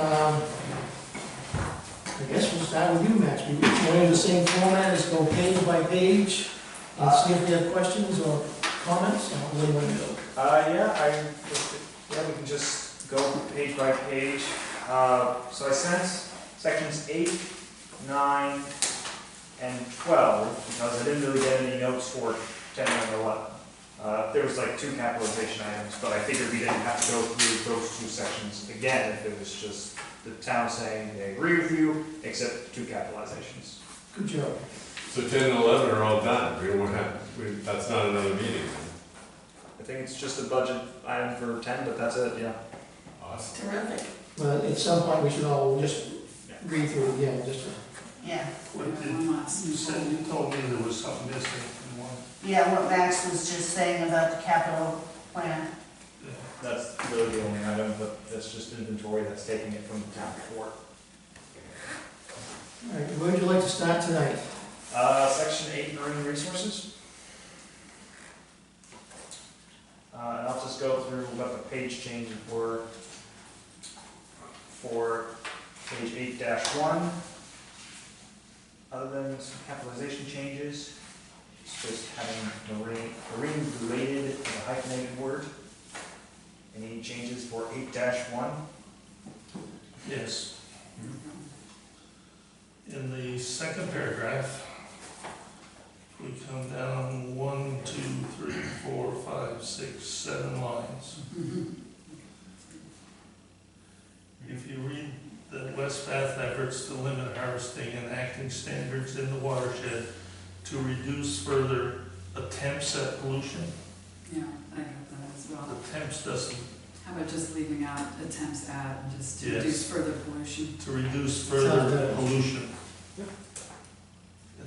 I guess we'll start with you, Max. We want to the same format, as go page by page, and see if we have questions or comments, or what do you want to do? Yeah, we can just go page by page. So I sent sections 8, 9, and 12, because I didn't really get any notes for 10 and 11. There was like 2 capitalization items, but I figured we didn't have to go through those 2 sections again if it was just the town saying they agree with you, except 2 capitalizations. Good job. So 10 and 11 are all done, we don't have, that's not another meeting. I think it's just a budget item for 10, but that's it, yeah. Awesome. Terrific. Well, at some point, we should all just read through it again, just to... Yeah. What did, One last. you said, you told me there was something missing in one. Yeah, what Max was just saying about the capital plan. Yeah. That's really the only item, but that's just inventory that's taking it from the town report. All right, where would you like to start tonight? Section 8, marine resources. And I'll just go through what the page changes were for page 8-1. Other than some capitalization changes, it's just having marine related in a hyphenated word. Any changes for 8-1? Yes. In the second paragraph, we come down 1, 2, 3, 4, 5, 6, 7 lines. If you read the West Bath efforts to limit harvesting and acting standards in the watershed to reduce further attempts at pollution. Yeah, I have that as well. Attempts doesn't, How about just leaving out attempts at and just to Yes. reduce further pollution? to reduce Sounds further good. pollution.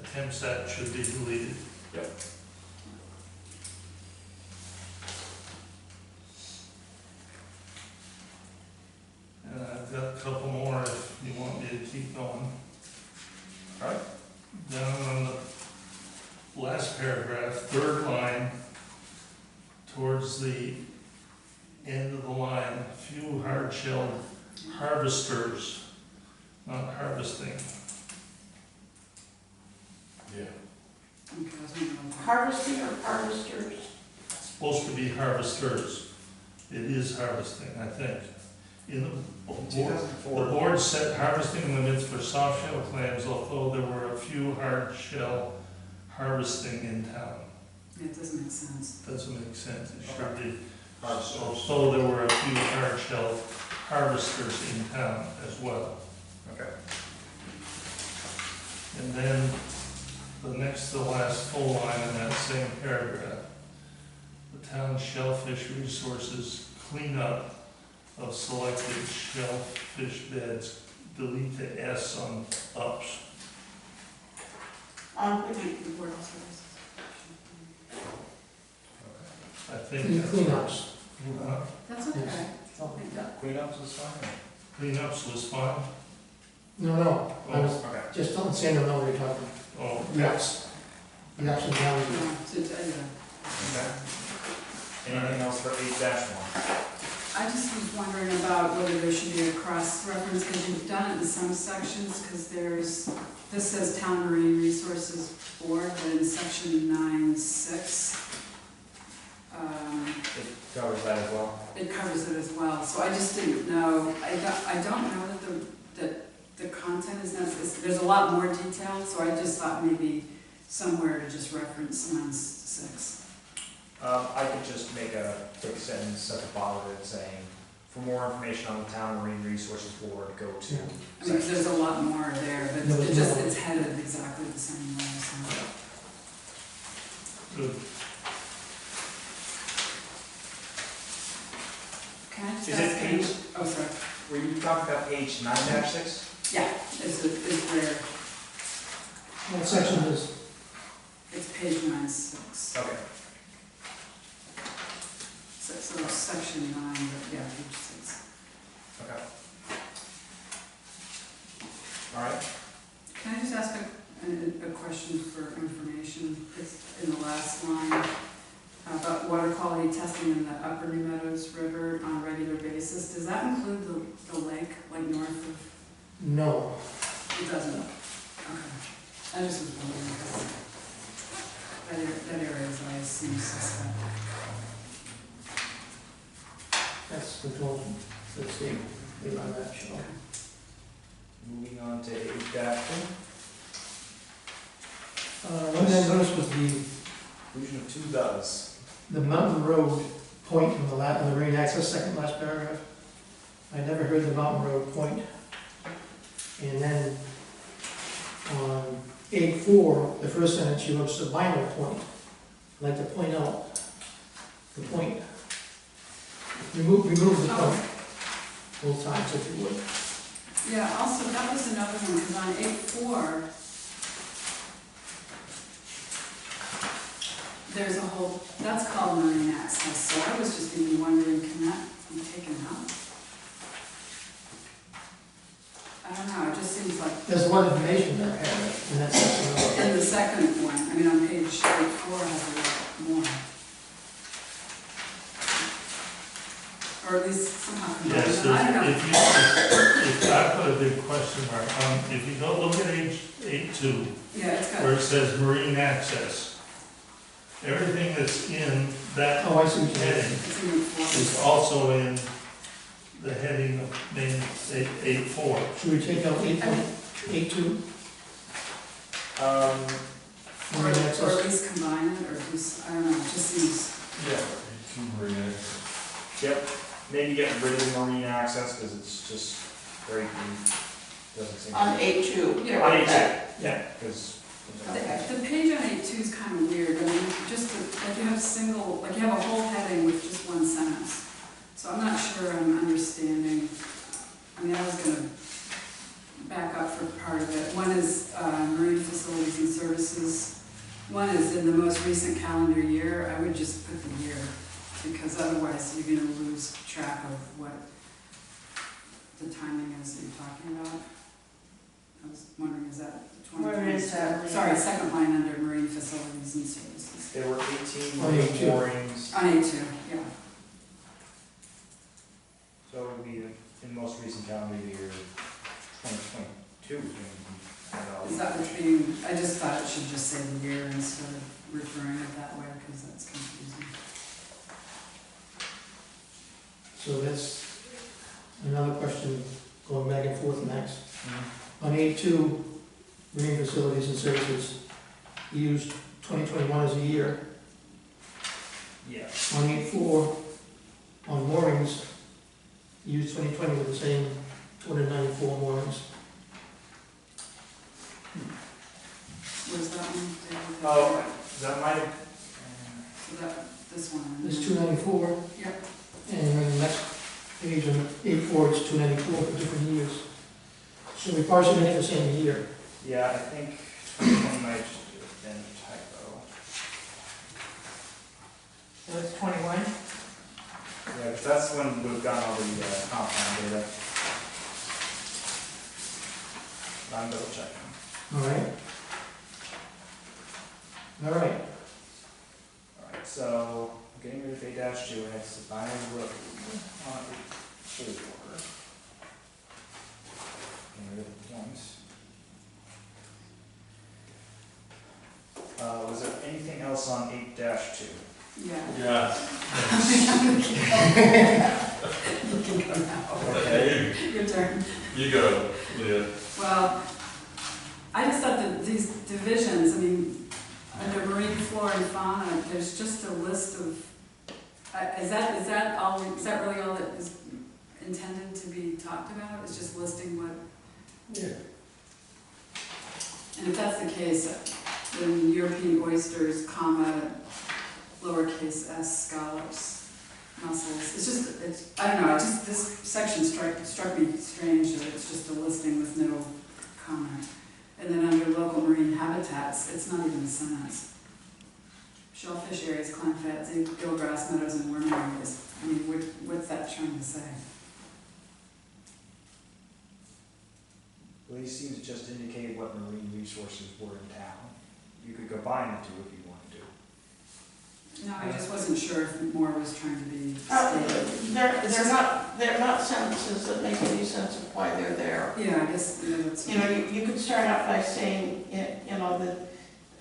Attempts at should be deleted. And I've got a couple more if you want me to keep going. Alright. Down on the last paragraph, third line, towards the end of the line, few hard-shelled harvesters, not harvesting. Yeah. Okay, I was wondering about that. Harvesting or harvesters? It's supposed to be harvesters. It is harvesting, I think. In the board, 2004. the board set harvesting limits for soft shell clams, although there were a few hard shell harvesting in town. Yeah, it doesn't make sense. Doesn't make sense, it should Okay. be. Harvesters. Although there were a few hard shell harvesters in town as well. Okay. And then the next to last full line in that same paragraph, the town's shellfish resources cleanup of selected shellfish beds, delete the S on ups. The board of services. I think that's. Cleanups. That's okay. Yes. Cleanups is fine? Cleanups was fine. No, I was Okay. just telling Sandra know what you're talking Oh, about. Yes. Yes, and down. Yeah, so, yeah. Okay. Anything else for 8-1? I just was wondering about whether there should be a cross-reference, because you've done it in some sections, because this says Town Marine Resources Board, but in section 9(6), It covers that as well. it covers it as well, so I just didn't know, I don't know that the content is necessary, there's a lot more detail, so I just thought maybe somewhere to just reference 9(6). I could just make a quick sentence at the bottom of it saying, for more information on the Town Marine Resources Board, go to. Yeah. I mean, 'cause there's a lot more there, but No, it's it's just, not. it's headed exactly the same way, so. good. Can I just Is ask? it page? Oh, sorry. Were you talking about page 9-6? Yeah, is where, What section is? it's page 9(6). Okay. So section 9, but yeah, page 6. Okay. All right. Can I just ask a question for information? It's in the last line about water quality testing in the Upper New Meadows River on a regular basis. Does that include the lake, like north of, No, it doesn't? Okay. I just was wondering, because that area is, I assume, suspect. that's the total, the state, they run that show. Moving on to 8-2, One thing I noticed was inclusion of 2 does. the Mountain Road point on the marine access, second last paragraph. I never heard the Mountain Road point. And then on 8-4, the first sentence, you wrote Sabino Point. I'd like to point out the point. Remove the point both times if you would. Yeah, also, that was another one, because on 8-4, there's a whole, that's called marine access, so I was just even wondering, can that be taken out? I don't know, it just seems like, There's a lot of information in that paragraph, and that's section. in the second one, I mean, on page 8-4 has a lot more. Or at least somehow combined, Yes, I don't know. if I put a big question mark, if you go look at page 8.2, Yeah, it's got, where it says marine access, everything that's in that Oh, I see what you're heading saying. it's in 8-4. is also in the heading of main 8.4. Should we take out 8.82? Um, Or Marine at access? least combine it, or just, I don't know, it just seems, Yeah. Two marine access. yep, maybe get rid of the marine access, because it's just very brief. Doesn't seem. On 8.2. Yeah. On 8-2, yeah, because. the page on 8-2 is kind of weird, I mean, just, like you have like you have a whole heading with just one sentence. So I'm not sure I'm understanding, I mean, I was gonna back up for part of it. One is marine facilities and services. One is in the most recent calendar year. I would just put the year, because otherwise you're gonna lose track of what the timing is that you're talking about. I was wondering, is that 2020? Where is that? Sorry, second line under marine facilities and services. There were 18 On 8-2. moorings, On A2, yeah. so it would be in most recent calendar year 2022. Is that what's being, I just thought it should just say the year instead of referring it that way, because that's confusing. So that's another question going back and forth, Max. On 8.2, marine facilities and services, you used 2021 as a year. Yeah. On 8.4, on moorings, you used 2020 with the same 294 moorings. Where's that one? David? Oh, that might have, So that, this one. It's 294. Yep. And then the next page on 8.4, it's 294 for different years. So we probably should make the same year. yeah, I think 2020 might have just been a typo. So it's 21? Yeah, 'cause that's when we've gotten all the compound data. I'm double checking. All right? All right. Alright, so getting rid of 8-2, and it's the Sabino Road on 8-4. Getting rid of the points. Was there anything else on 8-2? Yeah. Yeah. You can go now. Okay, Your turn. you go, Leah. Well, I just thought that these divisions, I mean, under marine flora and fauna, there's just a list of, is that really all that is intended to be talked about? It's just listing what, Yeah. and if that's the case, then European oysters, comma, lowercase s scallops, mussels, I don't know, this section struck me strange that it's just a listing with no comment. And then under local marine habitats, it's not even a sentence. Shellfish areas, clam flats, eelgrass meadows, and worm areas. I mean, what's that trying to say? Well, these seems to just indicate what marine resources were in town. You could combine the two if you wanted to. No, I just wasn't sure if more was trying to be Uh, stated. They're they're not sentences that make any sense of why they're there. Yeah, I guess, yeah, that's. You know, you could start out by saying, you know,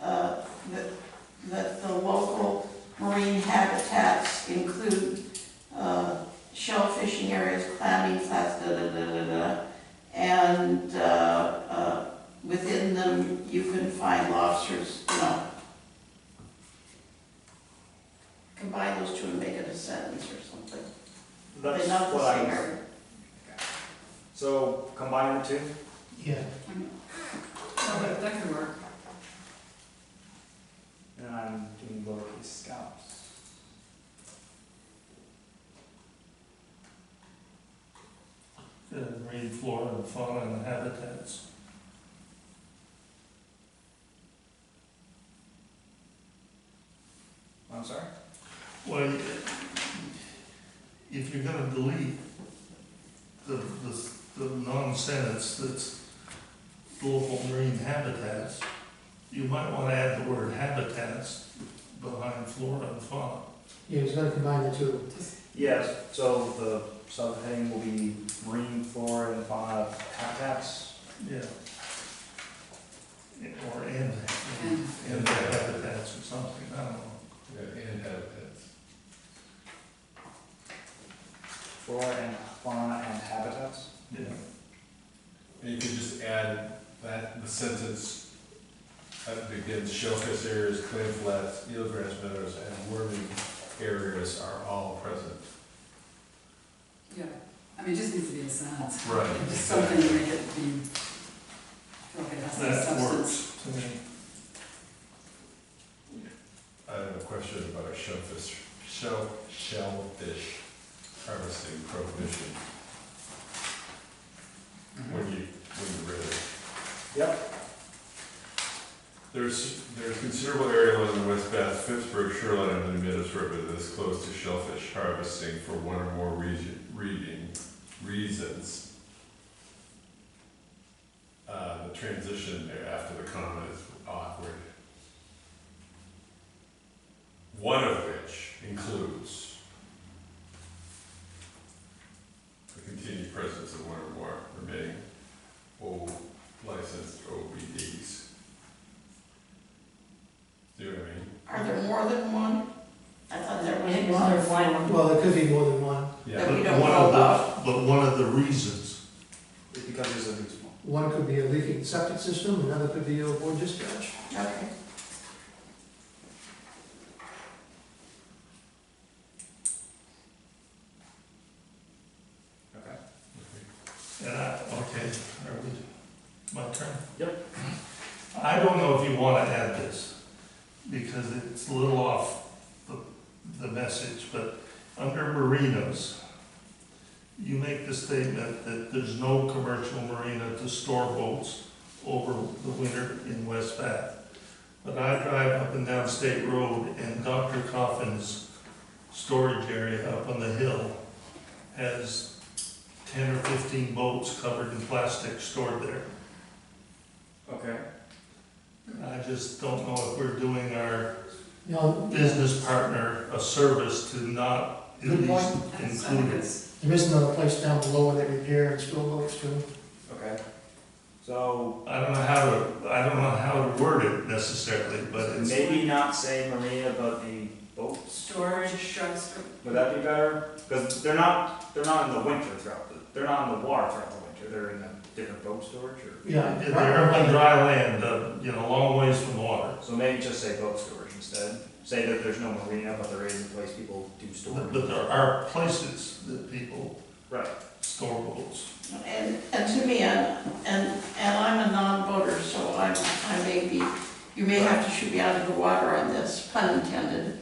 that the local marine habitats include shell fishing areas, clamming flats, and within them you can find lobsters, you know. Combine those two and make it a sentence or something. That's They're not the what I same was- area. So combine the two? Yeah, Oh, that could work. And I'm doing lowercase scallops. Marine flora and fauna and habitats. I'm sorry? Well, if you're gonna delete the non-sentence that's local marine habitats, you might wanna add the word habitats behind flora and fauna. yeah, he's gonna combine the two. Yes, so the subheading will be marine flora and fauna habitats. Yeah. Or and habitats or something, I don't know. Yeah, and habitats. Flora and fauna and habitats? Yeah. And you can just add that, the sentence, that begins, shellfish areas, clam flats, eelgrass meadows, and worming areas are all present. Yeah, I mean, it just needs to be a sentence. Right. Just something to make it be, feel like it has some That substance. works to me. I have a question about our shellfish harvesting prohibition. When you read it. Yep. There's considerable area along the West Bath, Phippsburg shoreline of the Meadows River that is close to shellfish harvesting for one or more reasons. The transition there after the comma is awkward. One of which includes the continued presence of one or more remaining licensed OBDs. Do you know what I mean? Are there more than one? I thought there was Maybe one. there's one. Well, there could be more than one. That we But don't one know of the- about. But one of the reasons, It's because there's a least one. One could be a leaking septic system, another could be overboard discharge. Okay. Okay. and okay, are we, my turn? Yep. I don't know if you wanna add this, because it's a little off the message, but under marinas, you make the statement that there's no commercial marina to store boats over the winter in West Bath. But I drive up and down State Road, and Dr. Coffin's storage area up on the hill has 10 or 15 boats covered in plastic stored there. Okay. I just don't know if we're doing our You know, business partner a service to not at Good least point. That's- I think include it. it's- there is another place down below where they repair and store boats too. Okay. So I don't know how to word it necessarily, but it's, maybe not say marina, but a boat. Storage, shrubs, Would that be better? Because they're not in the winter they're not in the water throughout the winter. They're in a different boat storage or. Yeah. they're on dry land, you know, a long ways from the water. So maybe just say boat storage instead. Say that there's no marina, but there is a place people do storage. But there are places that people Right. store boats. And to me, and I'm a non-voter, so I may be, you may have to shoot me out of the water on this, pun intended.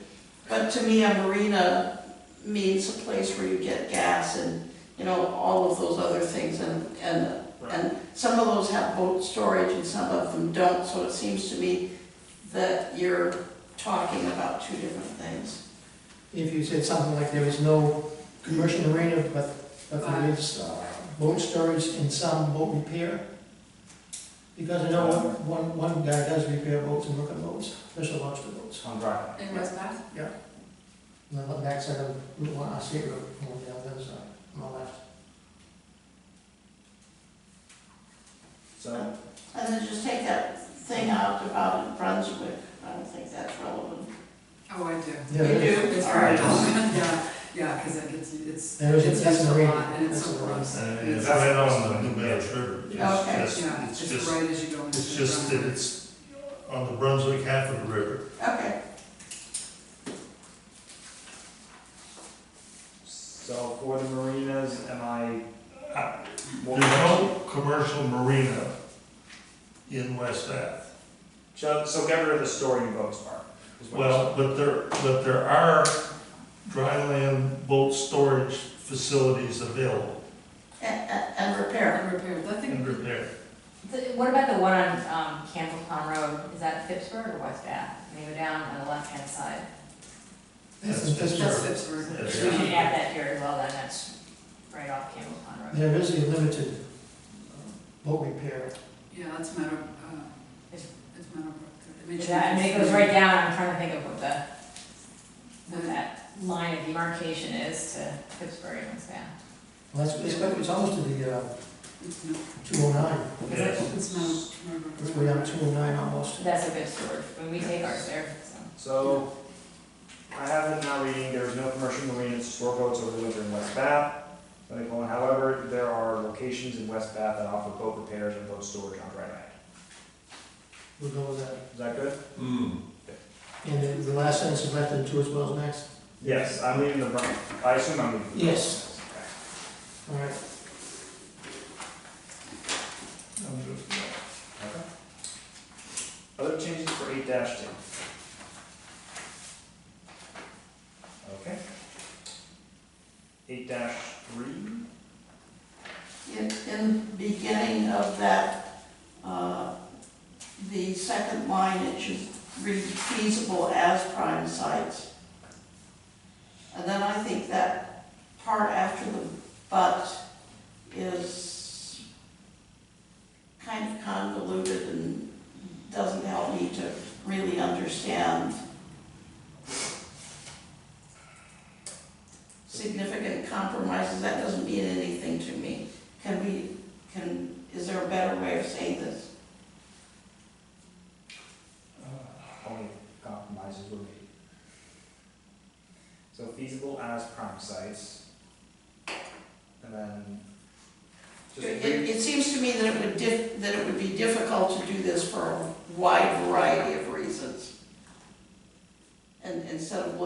But to me, a marina means a place where you get gas and, you know, all of those other things. And some of those have boat storage and some of them don't, so it seems to me that you're talking about two different things. If you said something like there is no commercial marina, but there is boat storage and some boat repair. Because I know one guy does repair boats and work on boats, special lobster boats. On dry. in West Bath? On the backside of Route 1, State Road, going down the other side, on the left. So, And then just take that thing out about Brunswick, I don't think that's relevant. Oh, I do. Yeah, it is. It's All very right. relevant, yeah, because that gets, There is, it's that's used a a marina. lot, and it's That's so a marina. close. And it's right on the New Meadows River. It's Okay. just- Yeah, It's it's just, right as you go into it's the just that Brunswick. it's on the Brunswick half of the river. Okay, so for the marinas, am I? There's no commercial marina in West Bath. So get rid of the storing boats part. is what you're Well, but there are dry land boat storage facilities available and repair. And repaired, I think, and repair. What about the one on Campbell Pond Road? Is that Phippsburg or West Bath? When you go down on the left-hand side. That's in that's Pittsburgh. Pittsburgh. We Yes. should add that here as well, then that's right off Campbell Pond Road. There is a limited boat repair. Yeah, that's Meadow, Is- it's Meadowbrook. They Is mentioned that, I mean, it it's- goes right down, I'm trying to think of what that line of demarcation is to Phippsburg and West Bath. Well, it's almost to the It's Meadow- 209. Yes. it's Meadowbrook. It's way up 209 almost. That's a good storage, when we take ours there, so. So, I have it now reading, there is no commercial marinas to store boats over the winter in West Bath. Semicolon, however, there are locations in West Bath that offer boat repairs and boat storage on dry land. We'll go with that. Is that good? And then the last sentence is left in two as well as next? Yes, I'm leaving the, I assume I'm leaving. the- Yes. Okay. All right. I'm good with that. Okay. Other changes for 8-2? Okay. 8-3? In beginning of that, the second line, it should read feasible as prime sites. And then I think that part after the but is kind of convoluted and doesn't help me to really understand significant compromises. That doesn't mean anything to me. Is there a better way of saying this? Only compromises were made. So feasible as prime sites. And then just It seems to me that it would be difficult to do this for a wide variety of reasons. And instead of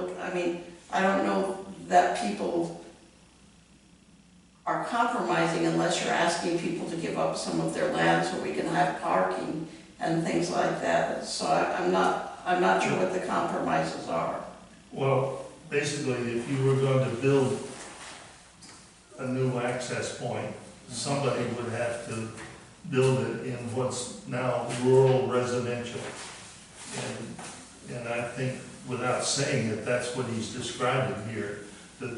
I don't know that people are compromising unless you're asking people to give up some of their land so we can have parking and things like that. So I'm not sure what the compromises are. Well, basically, if you were going to build a new access point, somebody would have to build it in what's now rural residential. And I think, without saying it, that's what he's describing here, that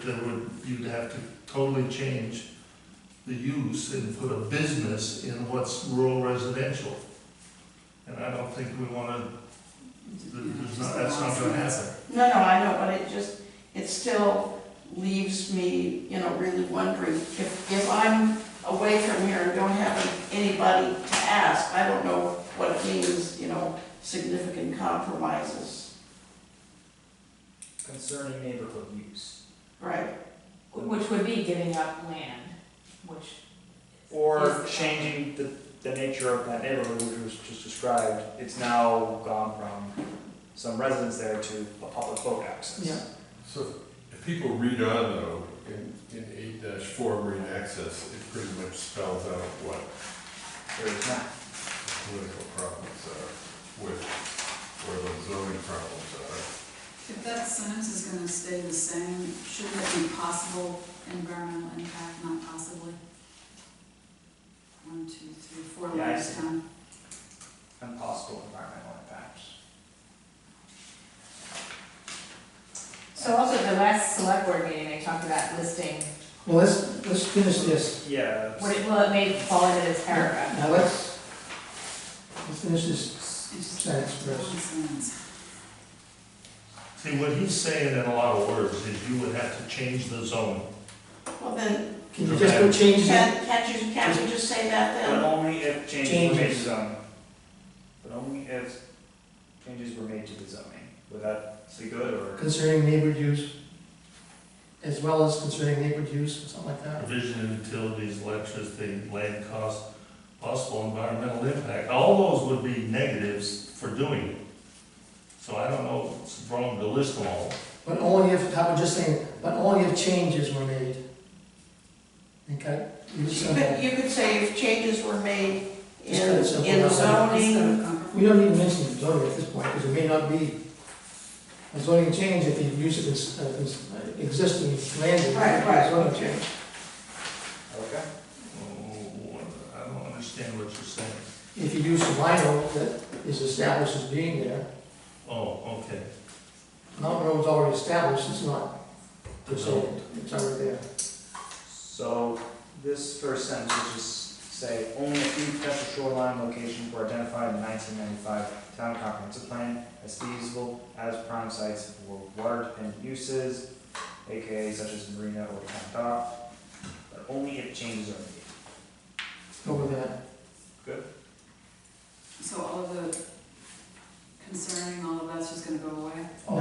you'd have to totally change the use and put a business in what's rural residential. And I don't think we wanna, that's not gonna happen. No, I know, but it still leaves me, really wondering, if I'm away from here and don't have anybody to ask, I don't know what it means, significant compromises. concerning neighborhood use. Right. Which would be giving up land, which. Or is- changing the nature of that neighborhood, which was just described. It's now gone from some residents there to a public boat access. Yeah. So if people read on though, in 8-4 marine access, it pretty much spells out what There is not. political problems are with, where the zoning problems are. If that sentence is gonna stay the same, shouldn't it be possible environmental impact, not possibly? 1, 2, 3, 4 Yeah, I lines see. down. And possible environmental impacts. So also the last select board meeting, they talked about listing, Well, let's finish this. Yeah. it may fall into this paragraph. Now let's finish this It's just sentence first. one sentence. See, what he's saying in a lot of words is you would have to change the zone. Well, then, Can you just put changes in? Can't we just say that But then? only if changes were made to Changes. zoning. But only if changes were made to the zoning. Would that be good, or? Concerning neighborhood use, as well as concerning neighborhood use, or something like that. Provision of utilities, electricity, land cost, possible environmental impact, all those would be negatives for doing it. So I don't know if it's wrong to list them all. But only if, how about just saying, but only if changes were made. Okay, You could say if changes were made Just cut it simple. in Instead zoning, of compromise. we don't need to mention zoning at this point, because it may not be a zoning change if you use it as existing land. use, Right. Zoning change. Okay. Oh, I don't understand what you're saying. If you use a vinyl that is established as being there, Oh, okay. Mountain Road's already established, it's not, it's already there. So this first sentence would just say, only a few potential shoreline locations were identified in 1995 town comprehensive plan as feasible as prime sites for water-dependent uses, AKA such as marina or town dock, but only if changes are made. Go with that. So all of the concerning, all of that's just gonna go away? No,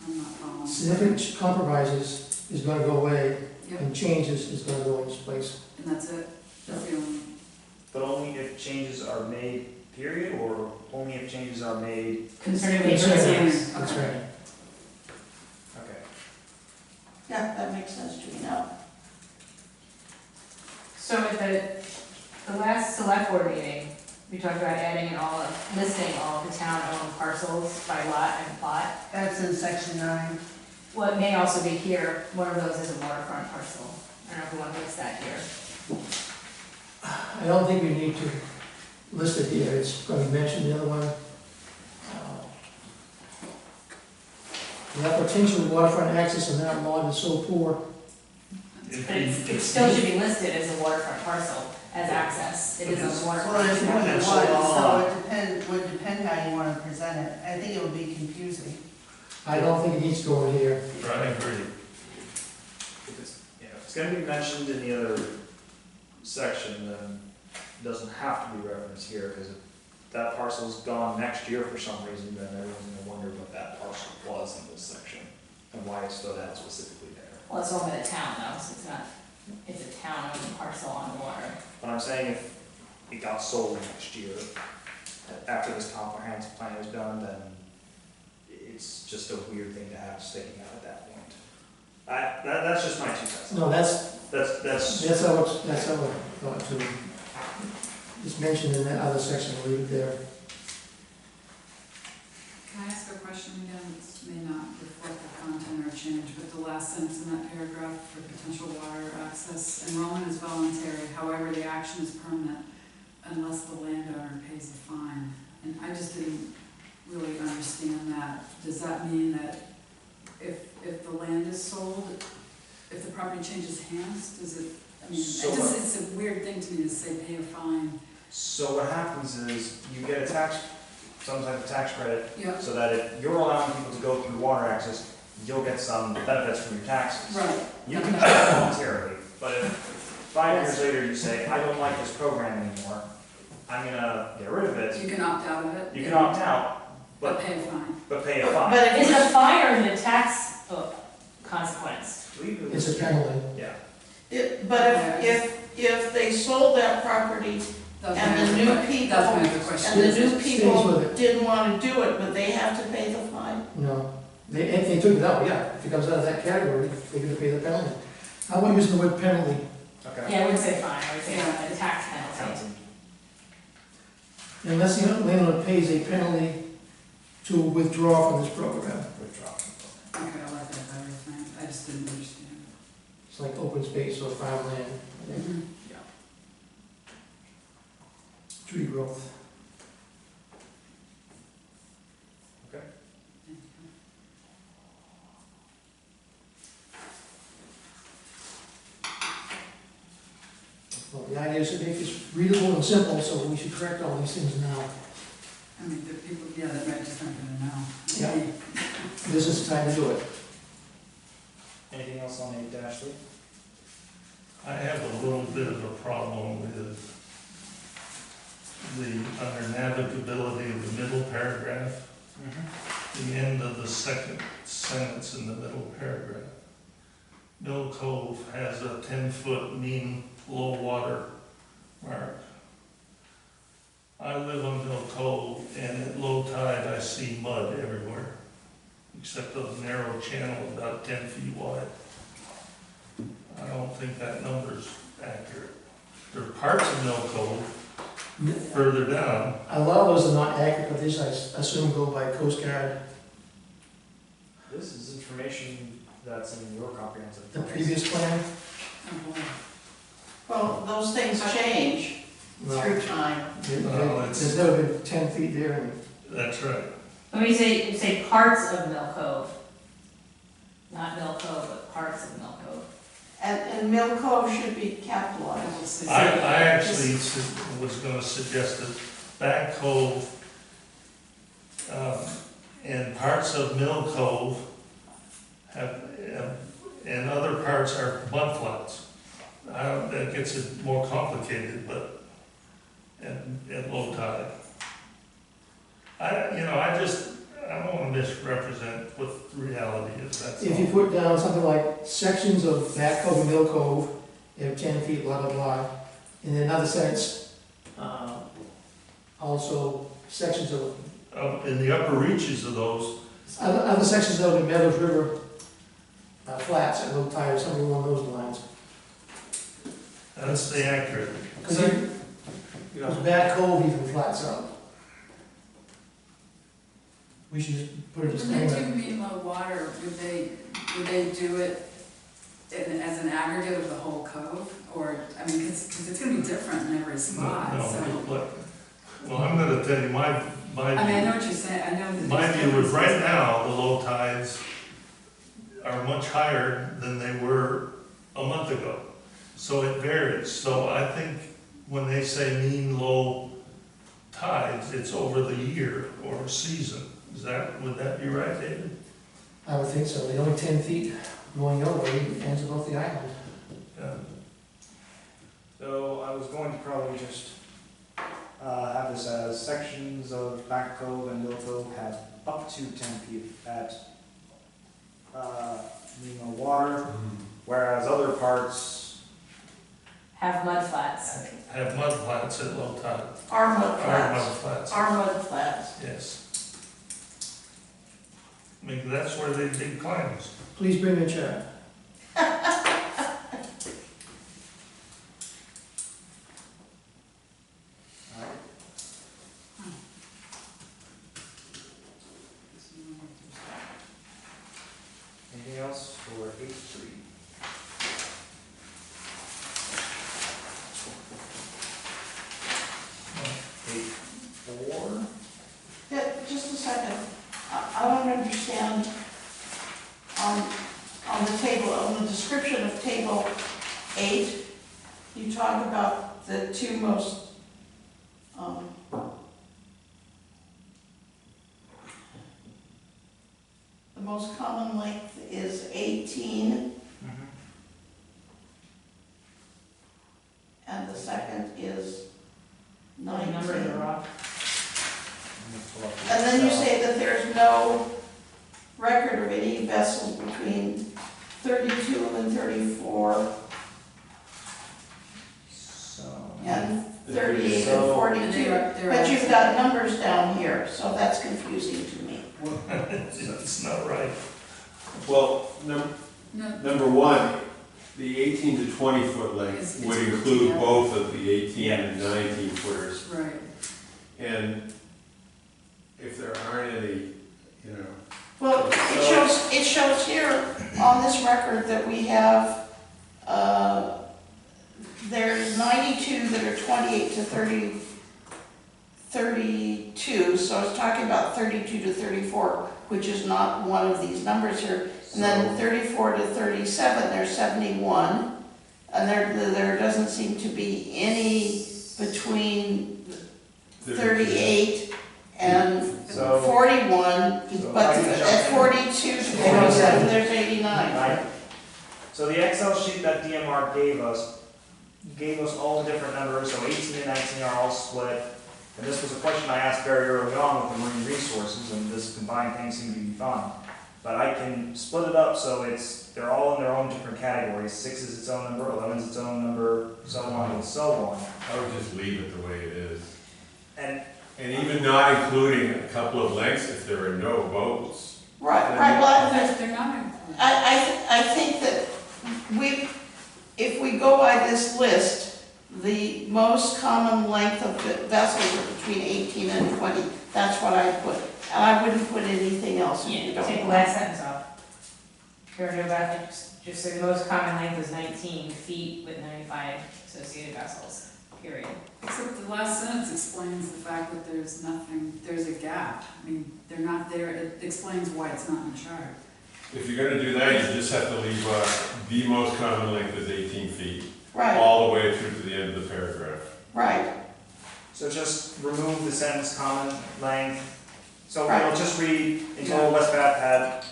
I'm not following. significant compromises is gonna go away, Yep, and changes is gonna go in its place. and that's it? That's the only, But only if changes are made, period, or only if changes are made, Concerning Concerning. neighborhoods. That's right. okay. yeah, that makes sense to me now. So at the last select board meeting, we talked about adding in listing all of the town-owned parcels by lot and plot. That's in section 9. Well, it may also be here, one of those is a waterfront parcel. I don't know if we want to list that here. I don't think we need to list it here, it's gonna be mentioned in the other one. The potential waterfront access in that lot is so poor, But it still should be listed as a waterfront parcel, as access. It is a Well, waterfront. there's more than That's one, all. so it would depend how you want to present it. I think it would be confusing. I don't think it needs to go in here. I agree. If it's gonna be mentioned in the other section, then it doesn't have to be referenced here, because if that parcel's gone next year for some reason, then everyone's gonna wonder what that parcel was in this section, and why it stood out specifically there. Well, it's owned by the town though, so it's a town-owned parcel on the water. But I'm saying if it got sold next year, after this comprehensive plan is done, then it's just a weird thing to have sticking out at that point. That's just my 2 cents. No, that's That's, how it thought to. It's mentioned in that other section, leave it there. can I ask a question again? This may not reflect the content or change, but the last sentence in that paragraph for potential water access, enrollment is voluntary, however, the action is permanent unless the landowner pays a fine. And I just didn't really understand that. Does that mean that if the land is sold, if the property changes hands, does it, I mean, So it's a weird thing to me to say pay a fine. so what happens is, you get some type of tax credit, Yeah, so that if you're allowing people to go through water access, you'll get some benefits from your taxes. right. You can do that voluntarily, but if 5 years later you say, I don't like this program anymore, I'm gonna get rid of it, You can opt out of it. you can opt out, But pay a fine. but pay a fine. But is it a fine or is it a tax consequence? Legally, It's a penalty. yeah. But if they sold that property and the new people, That's my other question. and the new Stays people with it. didn't want to do it, but they have to pay the fine? No, if they took it out, yeah, if it comes out of that category, they're gonna pay the penalty. I wouldn't use the word penalty. Okay. Yeah, I wouldn't say fine, I would say a tax penalty. Unless the landlord pays a penalty to withdraw from this program. Withdraw. Okay, I like that better, thanks. I just didn't understand. It's like open space or farmland, tree growth. Well, the idea is to make this readable and simple, so we should correct all these things now. I mean, the people, yeah, that might just aren't gonna know. Yeah. This is the time to do it. Anything else on 8-3? I have a little bit of a problem with under navigability of the middle paragraph, the end of the second sentence in the middle paragraph. Mill Cove has a 10-foot mean low water mark. I live on Mill Cove, and at low tide I see mud everywhere, except a narrow channel about 10 feet wide. I don't think that number's accurate. There are parts of Mill Cove further down. A lot of those are not accurate, but these I assume go by Coast Guard. This is information that's in your comprehensive. The plan. previous plan, Oh, boy. Well, those things change well, through time. there's never been 10 feet there, and That's right. When you say parts of Mill Cove, not Mill Cove, but parts of Mill Cove. And Mill Cove should be I capitalized. will say- I actually was gonna suggest that Back Cove, and parts of Mill Cove have, and other parts are mud flats. That gets it more complicated, but at low tide. I don't wanna misrepresent what the reality is, that's if you all. put down something like sections of Back Cove and Mill Cove, you have 10 feet, blah, blah, blah. In another sense, also sections of, In the upper reaches of those, other sections of the Meadows River flats at low tide, or something along those lines. that's the accurate. Because Back Cove even flats out. We should just put a When they disclaimer. do mean low water, would they do it as an aggregate of the whole cove? Or, I mean, because it's gonna be different in every spot, No, so. well, I'm gonna tell you my I mean, I view. know what you're saying, I know that. My there's view is right differences. now, the low tides are much higher than they were a month ago. So it varies. So I think when they say mean low tides, it's over the year or season. Would that be right, David? I would think so. They're only 10 feet going your way, ends above the island. Yeah. So I was going to probably just have this as sections of Back Cove and Mill Cove have up to 10 feet at water, whereas other parts Have mud flats. Have mud flats at low tide. Our mud Or flats. mud flats, Our mud flats. yes. I mean, that's where they dig clams. Please bring a chair. Anything else for H3? H4? Yeah, just a second. I don't understand on the table, on the description of table 8, you talk about the two most, the most common length is 18, and the second is The numbers 19. are off. And then you say that there's no record of any vessels between 32 and 34 So. and 38 and So- 42. They're But you've got numbers down here, so that's confusing to me. It's not right. Well, No, number one, the 18 to 20 foot It's- length it's would put include together. both of the 18 and 19 footers. right. And if there aren't any, Well, it shows here on this record that we have, there's 92 that are 28 to 32, so it's talking about 32 to 34, which is not one of these numbers here. And then 34 to 37, there's 71, and there doesn't seem to be any between 38 and So- 41, So but I can jump at in. 42 to 47, there's 89. Right. So the Excel sheet that DMR gave us gave us all the different numbers, so 18 and 19 are all split. And this was a question I asked very early on with the marine resources, and this combined thing seemed to be fine. But I can split it up so they're all in their own different categories. 6 is its own number, 11 is its own number, so on and so on. I would just leave it the way it is. And And even not including a couple of lengths if there are no boats. Right, well, They're not included. I think that if we go by this list, the most common length of vessels are between 18 and 20. That's what I put. And I wouldn't put anything else if you Yeah, don't take the mind. last sentence off. There are no vessels, just say the most common length is 19 feet with 95 associated vessels, period. Except the last sentence explains the fact that there's a gap. I mean, they're not there, it explains why it's not in the chart. If you're gonna do that, you just have to leave, the most common length is 18 feet, Right, all the way through to the end of the paragraph. right. so just remove the sentence common length. So Right. we'll just read, in total, West Bath had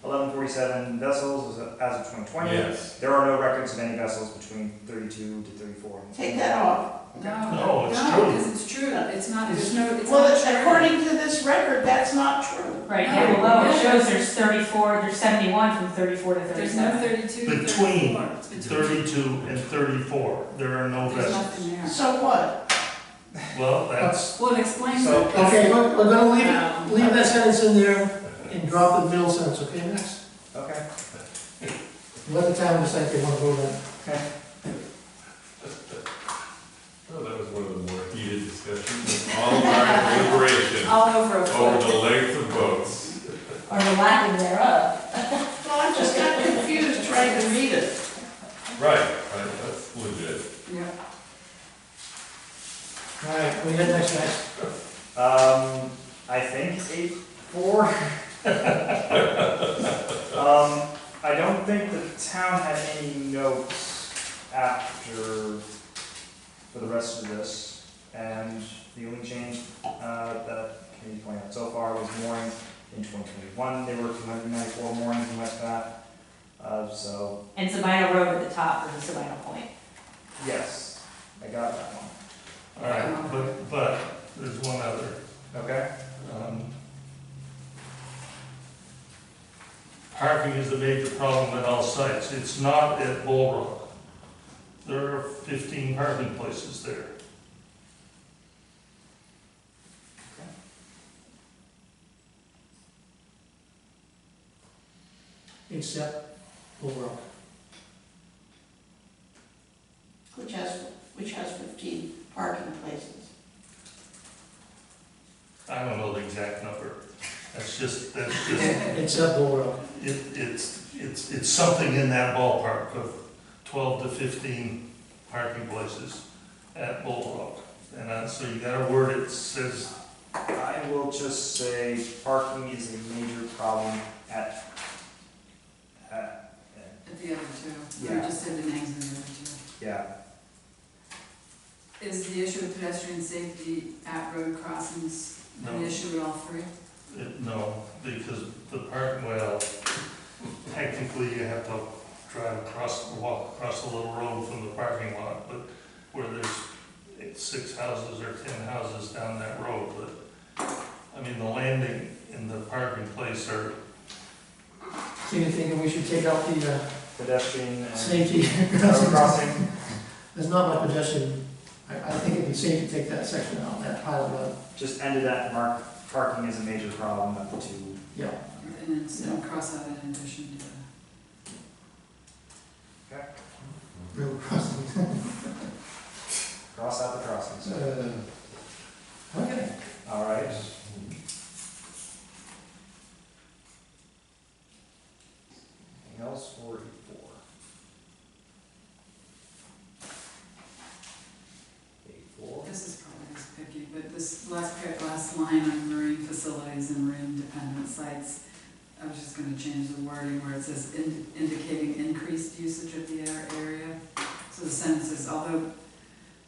1147 vessels as of 2020. Yes. There are no records of any vessels between 32 to 34. Take that off. No, it's true. because it's true, it's not, there's no, it's Well, not true. according to this record, that's not true. Right, No, down below, it yeah. shows there's 34, there's 71 from 34 to There's no 37. 32 to Between 34. It's between. 32 and 34, there are no There's vessels. nothing there. So what? Well, that's, Well, it explains So- it. Okay, we're gonna leave that sentence in there and drop the middle sentence, okay, next? Okay. Let the town decide if they wanna vote on it. Oh, that was one of the more heated discussions, all our deliberation All over a over foot. the length of boats. Or the lack thereof. Well, I'm just got confused trying to read it. Right, that's legit. Yeah. All right, what do you got next, guys? I think 8-4. I don't think the town had any notes after, for the rest of this. And the only change, that Kenny pointed out so far was moorings in 2021. There were 294 moorings in West Bath. So, And Sabino Road at the top versus Sabino Point. yes, I got that one. all right, but there's one other. Okay? Parking is a major problem at all sites. It's not at Bull Rock. There are 15 parking places there. Except Bull Rock. Which has 15 parking places. I don't know the exact number. That's just, Except Bull Rock. it's something in that ballpark of 12 to 15 parking places at Bull Rock. And so you gotta word it, says, I will just say parking is a major problem at At the other two. We Yeah. just did the names of the other two. yeah. Is the issue of pedestrian safety at road crossings an No. issue at all three? no, because the well, technically you have to drive across, walk across a little road from the parking lot, but where there's 6 houses or 10 houses down that road, but, I mean, the landing in the parking place are, So you're thinking we should take out the Pedestrian and safety road crossing. There's not much pedestrian, I think it'd be safe to take that section out, that pile of mud. Just ended at parking is a major problem at the two. Yeah. And then so cross out in addition to Road crossing. Cross out the crossings. Okay. All right. Anything else for 8-4? 8-4. this is probably just picky, but this last line on marine facilities and marine dependent sites, I was just gonna change the wording where it says indicating increased usage of the area. So the sentence is, although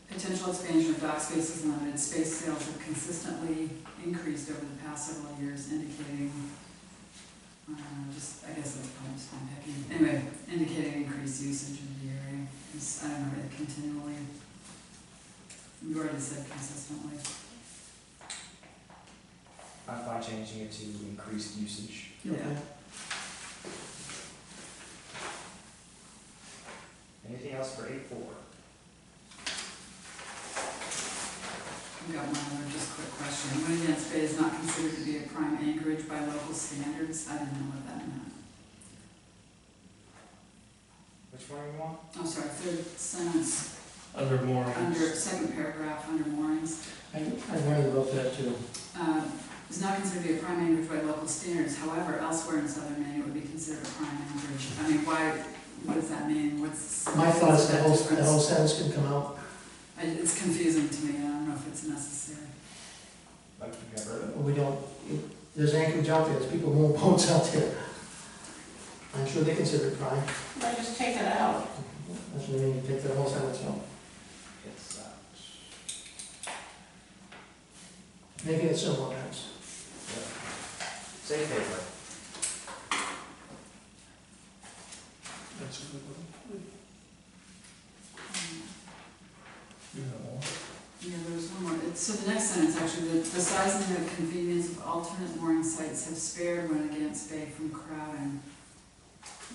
potential expansion of dock spaces and limited space sales have consistently increased over the past several years, indicating, I guess that's probably just fine picking. Anyway, indicating increased usage of the area I don't know, continually. You already said consistently. I'm fine changing it to increased usage. Okay. Anything else for 8.4? I've got one other just quick question. Winnigan's Bay is not considered to be a prime anchorage by local standards. I didn't know what that meant. Which one you want? Oh, sorry, third sentence, Under moorings. under, second paragraph, under moorings. I learned about that too. Is not considered to be a prime anchorage by local standards. However, elsewhere in southern Maine, it would be considered a prime anchorage. I mean, why, what does that mean? What's? My thought is what's the whole difference? sentence can come out. It's confusing to me. I don't know if it's necessary. Like you got rid of it? We don't, there's anchorage out there, there's people moving boats out there. I'm sure they consider it prime. I just take it out. That's what I mean, you take the whole sentence out. It's, Making it simple, guys. same paper. That's a good one. You know, Yeah, there was one more. So the next sentence, actually, the size and the convenience of alternate mooring sites have spared Winnigan's Bay from crowding.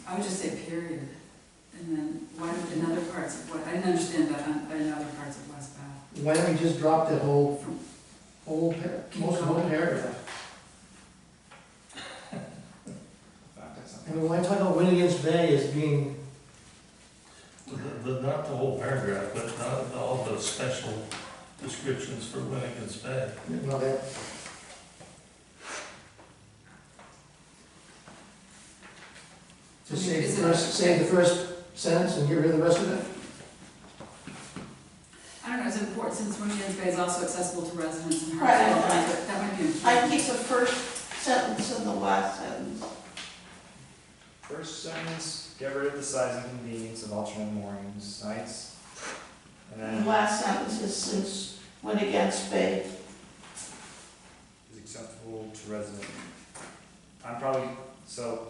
I would just say period. And then, why, in other parts of what, I didn't understand that in other parts of West Bath. Why don't we just drop that whole Keep most whole going. paragraph? That's I mean, when I talk about Winnigan's Bay as being, not the whole paragraph, but not all the special descriptions for Winnigan's Bay. well, that. Just I mean, say the first sentence and get rid of the rest of it? I don't know, it's important since Winnigan's Bay is also accessible to residents in Right, Hartsville, but that might be I important. keep the first sentence and the last sentence. First sentence, get rid of the size and convenience of alternate mooring sites. And The then last sentence is since Winnigan's Bay. is acceptable to residents. I'm probably, so,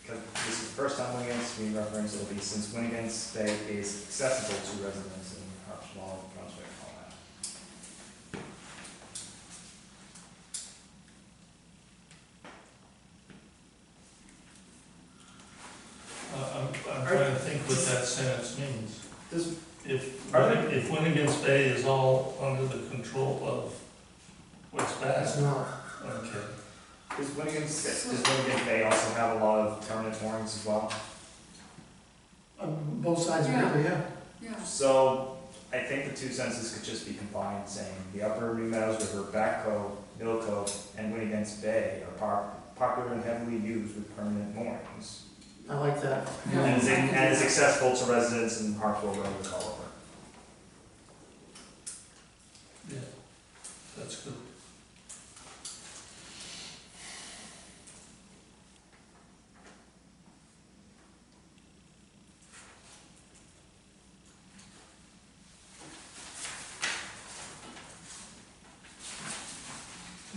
because this is the first time Winnigan's being referenced, it'll be since Winnigan's Bay is accessible to residents in Hartsville, Brunswick, all that. I'm trying to think what that sentence means. Does, If Are Winnigan's Bay is all under the control of West That's Bath, not. okay. does Winnigan's Bay also have a lot of permanent moorings as well? Both sides of the river, yeah. Yeah. So, I think the two sentences could just be combined, saying the upper New Meadows River, Back Cove, Mill Cove, and Winnigan's Bay are popular and heavily used with permanent moorings. I like that. And is accessible to residents in Hartsville, Road, all over. Yeah, that's good.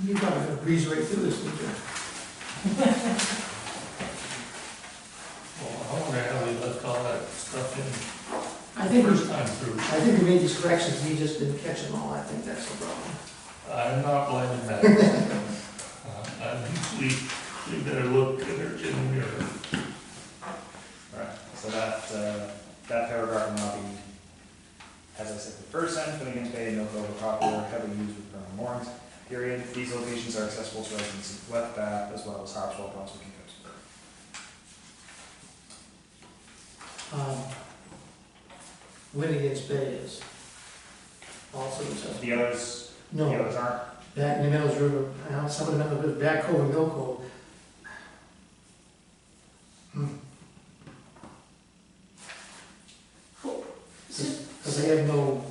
You probably gonna breeze right through this, didn't you? Well, I wonder how we left all that stuff in I think first time through. I think we made these corrections, he just didn't catch them all, I think that's the problem. I'm not blaming that. We better look in the mirror. Right, so that paragraph will now be, as I said, the first sentence, Winnigan's Bay and Mill Cove are popular, heavily used with permanent moorings, period. These locations are accessible to residents in West Bath as well as Hartsville, Brunswick, and Pittsburgh. Winnigan's Bay is also accessible. The others No, aren't. back in the Meadows River, some of the Meadows River, Back Cove and Mill Cove. Because they have no,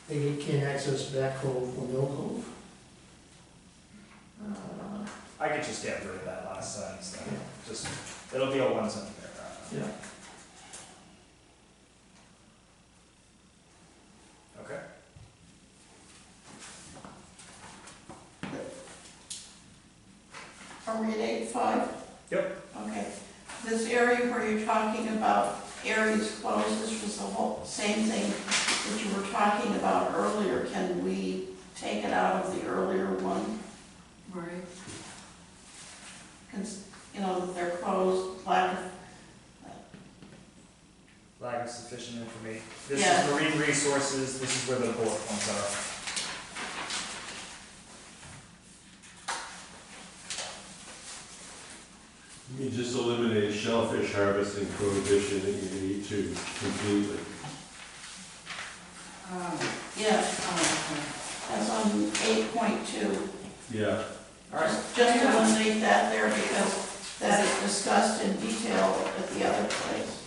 they can't access Back Cove or Mill Cove. I could just get rid of that last sentence then. Yeah. Just, it'll be a one sentence paragraph. Yeah. Okay. Are we at 8.5? Yep. Okay. This area where you're talking about areas talking about earlier, can we take it out of the earlier one? Right. Because, you know, that they're closed, lack of, Lack of sufficient information. This Yeah. is marine resources, this is where the bullet points are. You can just eliminate shellfish harvesting prohibition in E2 completely. yeah, Oh, that's on 8.2. Yeah. Alright, Just eliminate that there because that is discussed in detail at the other place.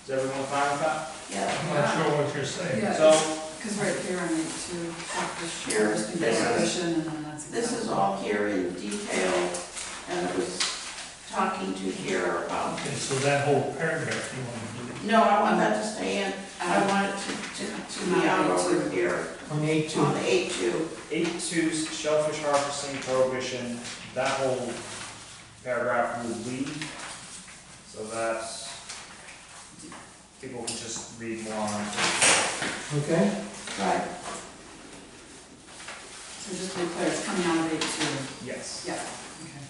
is everyone fine with that? Yeah, I'm not sure what you're saying. Yeah, So, because right here on it too, shellfish Here. harvesting prohibition, and then that's. this is all here in detail, and it was talking to here about, Okay, so that whole paragraph you want to delete. no, I want that to stay in. I want it to be out over here On 8.2. on 8.2. 8.2's shellfish harvesting prohibition, that whole paragraph will leave, so that people can just read more on it. Okay, Right. So just to be clear, it's coming out of 8.2. Yes. Yeah, okay.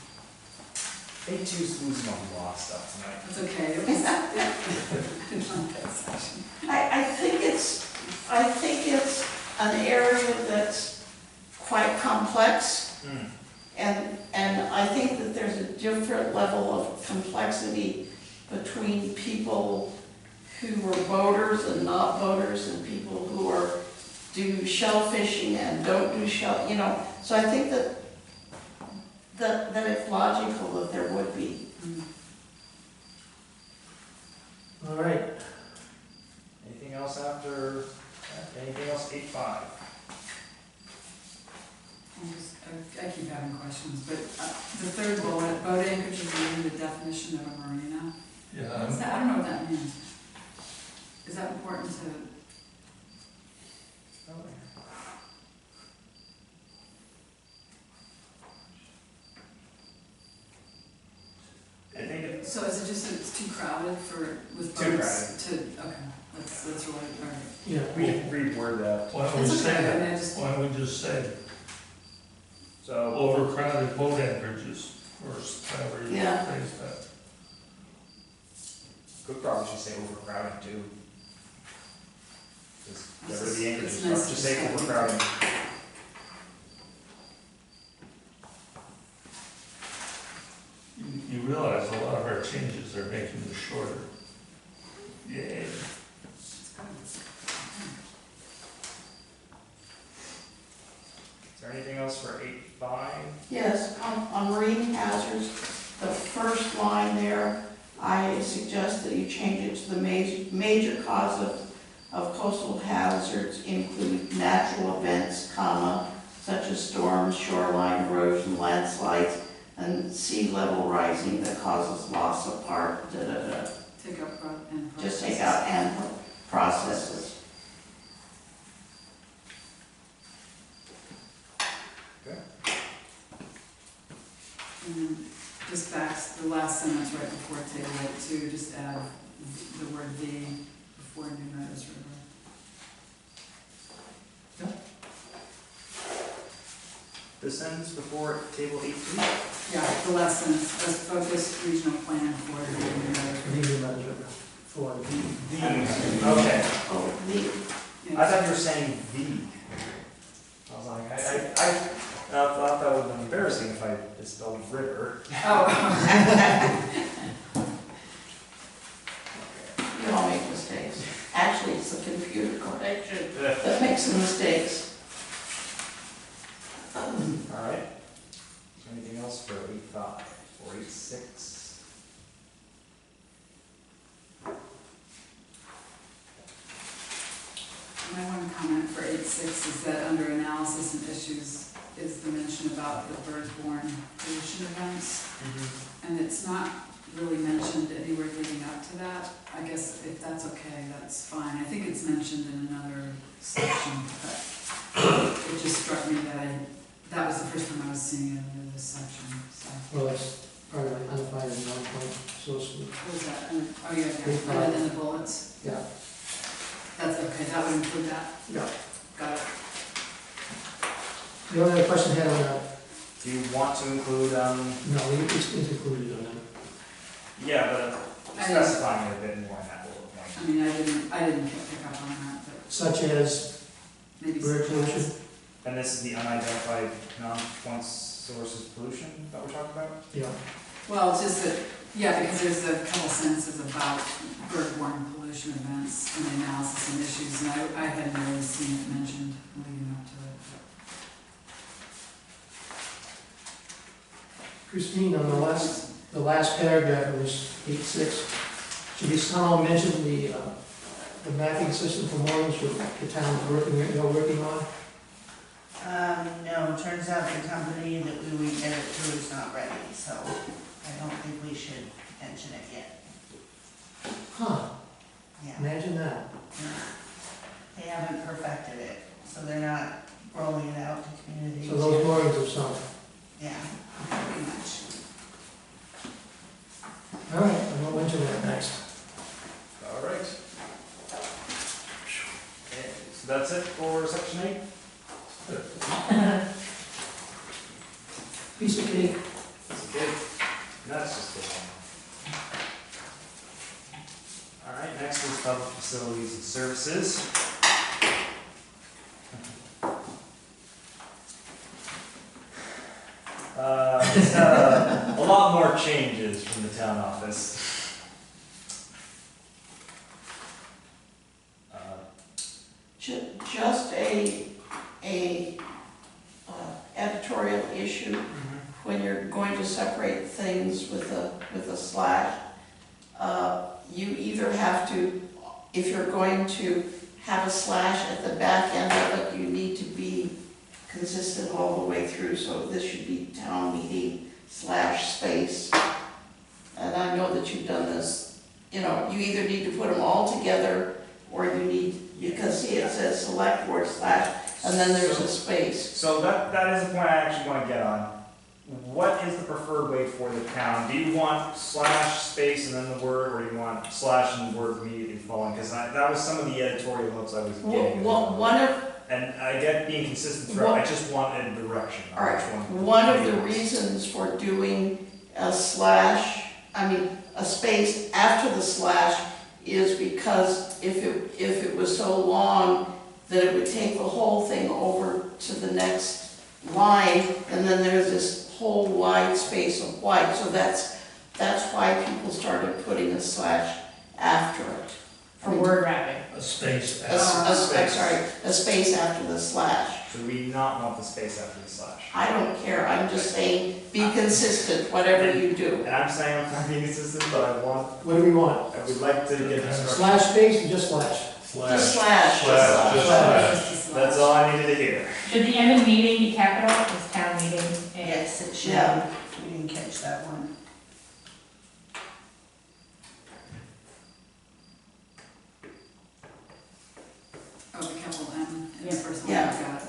8.2's losing a lot of stuff tonight. That's okay. It was, I like that section. I think it's an area that's quite complex, and I think that there's a different level of complexity between people who are boaters and not boaters, and people who are, do shell fishing and don't do shell, you know, so I think that it's logical that there would be. Mm. all right. Anything else after, anything else 8.5? I keep having questions, but the third bullet, boat anchorage is within the definition of a marina. Yeah, What's that? I don't know what that means. Is that important to, I think it's, so is it just that it's too crowded for, with Too boats to, okay, that's really, all right. Yeah, we can reword that. why don't we That's say okay, I that? mean, I just, Why don't we just say So, overcrowded boat anchorages, or however you Yeah. phrase that? could probably just say overcrowding too. Just get rid of the It's anchorages, nice just to say say. overcrowding. You realize a lot of our changes are making this shorter. Yay. it's good. Is there anything else for 8.5? Yes, on marine hazards, the first line there, I suggest that you change it to the major cause of coastal hazards include natural events, comma, such as storms, shoreline erosion, landslides, and sea level rising that causes loss of part, da-da-da. Take out and. Just take out and processes. And then just back, the last sentence right before table 8.2, just add the word "the" before New Meadows River. The sentence before table 8.2? Yeah, the last sentence, a focused regional plan for the New Meadows River. Leave it as for the, These, okay. Oh, the, I thought you were saying the. I was like, I thought that would have been embarrassing if I misspelled river. Oh. you all make mistakes. Actually, it's the computer connection that makes the mistakes. Alright. Is there anything else for 8.5 or 8.6? My one comment for 8.6 is that under analysis and issues is the mention about the bird-borne pollution events. And it's not really mentioned anywhere leading up to that. I guess if that's okay, that's fine. I think it's mentioned in another section, but it just struck me that that was the first time I was seeing it in this section, so. well, that's part of the undefined non-point source. What was that? Oh, yeah, yeah, other than the bullets. Yeah. That's okay, that would include that, Yeah. got it. The only other question I had on that, Do you want to include, no, it's included on that. yeah, but I didn't- specifying it a bit more in that bullet point? I mean, I didn't pick up on that, but Such as maybe. bird pollution? And this is the unidentified non-point sources pollution that we're talking about? Yeah. Well, it's just that, yeah, because there's a couple sentences about bird-borne pollution events and the analysis and issues, and I hadn't really seen it mentioned leading up to it. Christine, on the last paragraph, it was 8.6, should we somehow mention the mapping system for moorings that the town's working on? No, turns out the company that we would get it to is not ready, so I don't think we should mention it yet. Huh, Yeah, imagine that. they haven't perfected it, so they're not rolling it out to communities. So those yet. moorings are sunk. Yeah, pretty much. All right, I won't mention that next. All right. Okay, so that's it for section 8? Piece of cake. That's good. That's just the one. All right, next is public facilities and services. It's got a lot more changes from the town office. Just a editorial issue, when you're going to separate things with a slash, you either have to, if you're going to have a slash at the back end of it, you need to be consistent all the way through, so this should be town meeting slash space. And I know that you've done this, you either need to put them all together, or you need, because see, it says select board slash, and then there's a space. So that is a point I actually want to get on. What is the preferred way for the town? Do you want slash space and then the word, or do you want slash and the word immediately following? Because that was some of the editorial notes I was getting. And I get being consistent throughout, I just wanted direction on All right, which one. one of the reasons for doing a slash, a space after the slash is because if it was so long that it would take the whole thing over to the next line, and then there's this whole wide space of white, so that's why people started putting a slash after it. For word wrapping. A space. A space after the slash. So we not want the space after the slash. I don't care, I'm just saying, be consistent, whatever you do. And I'm saying I'm not being consistent, but I What do we want? would like to get the structure. Slash space or just slash? Just slash. Just slash. That's all I needed to hear. Should the end of meeting be capital, it's town meeting? And Yes, it should. Yeah. We didn't catch that one. Oh, the capital M, in the Yeah. first line, Yeah. got it,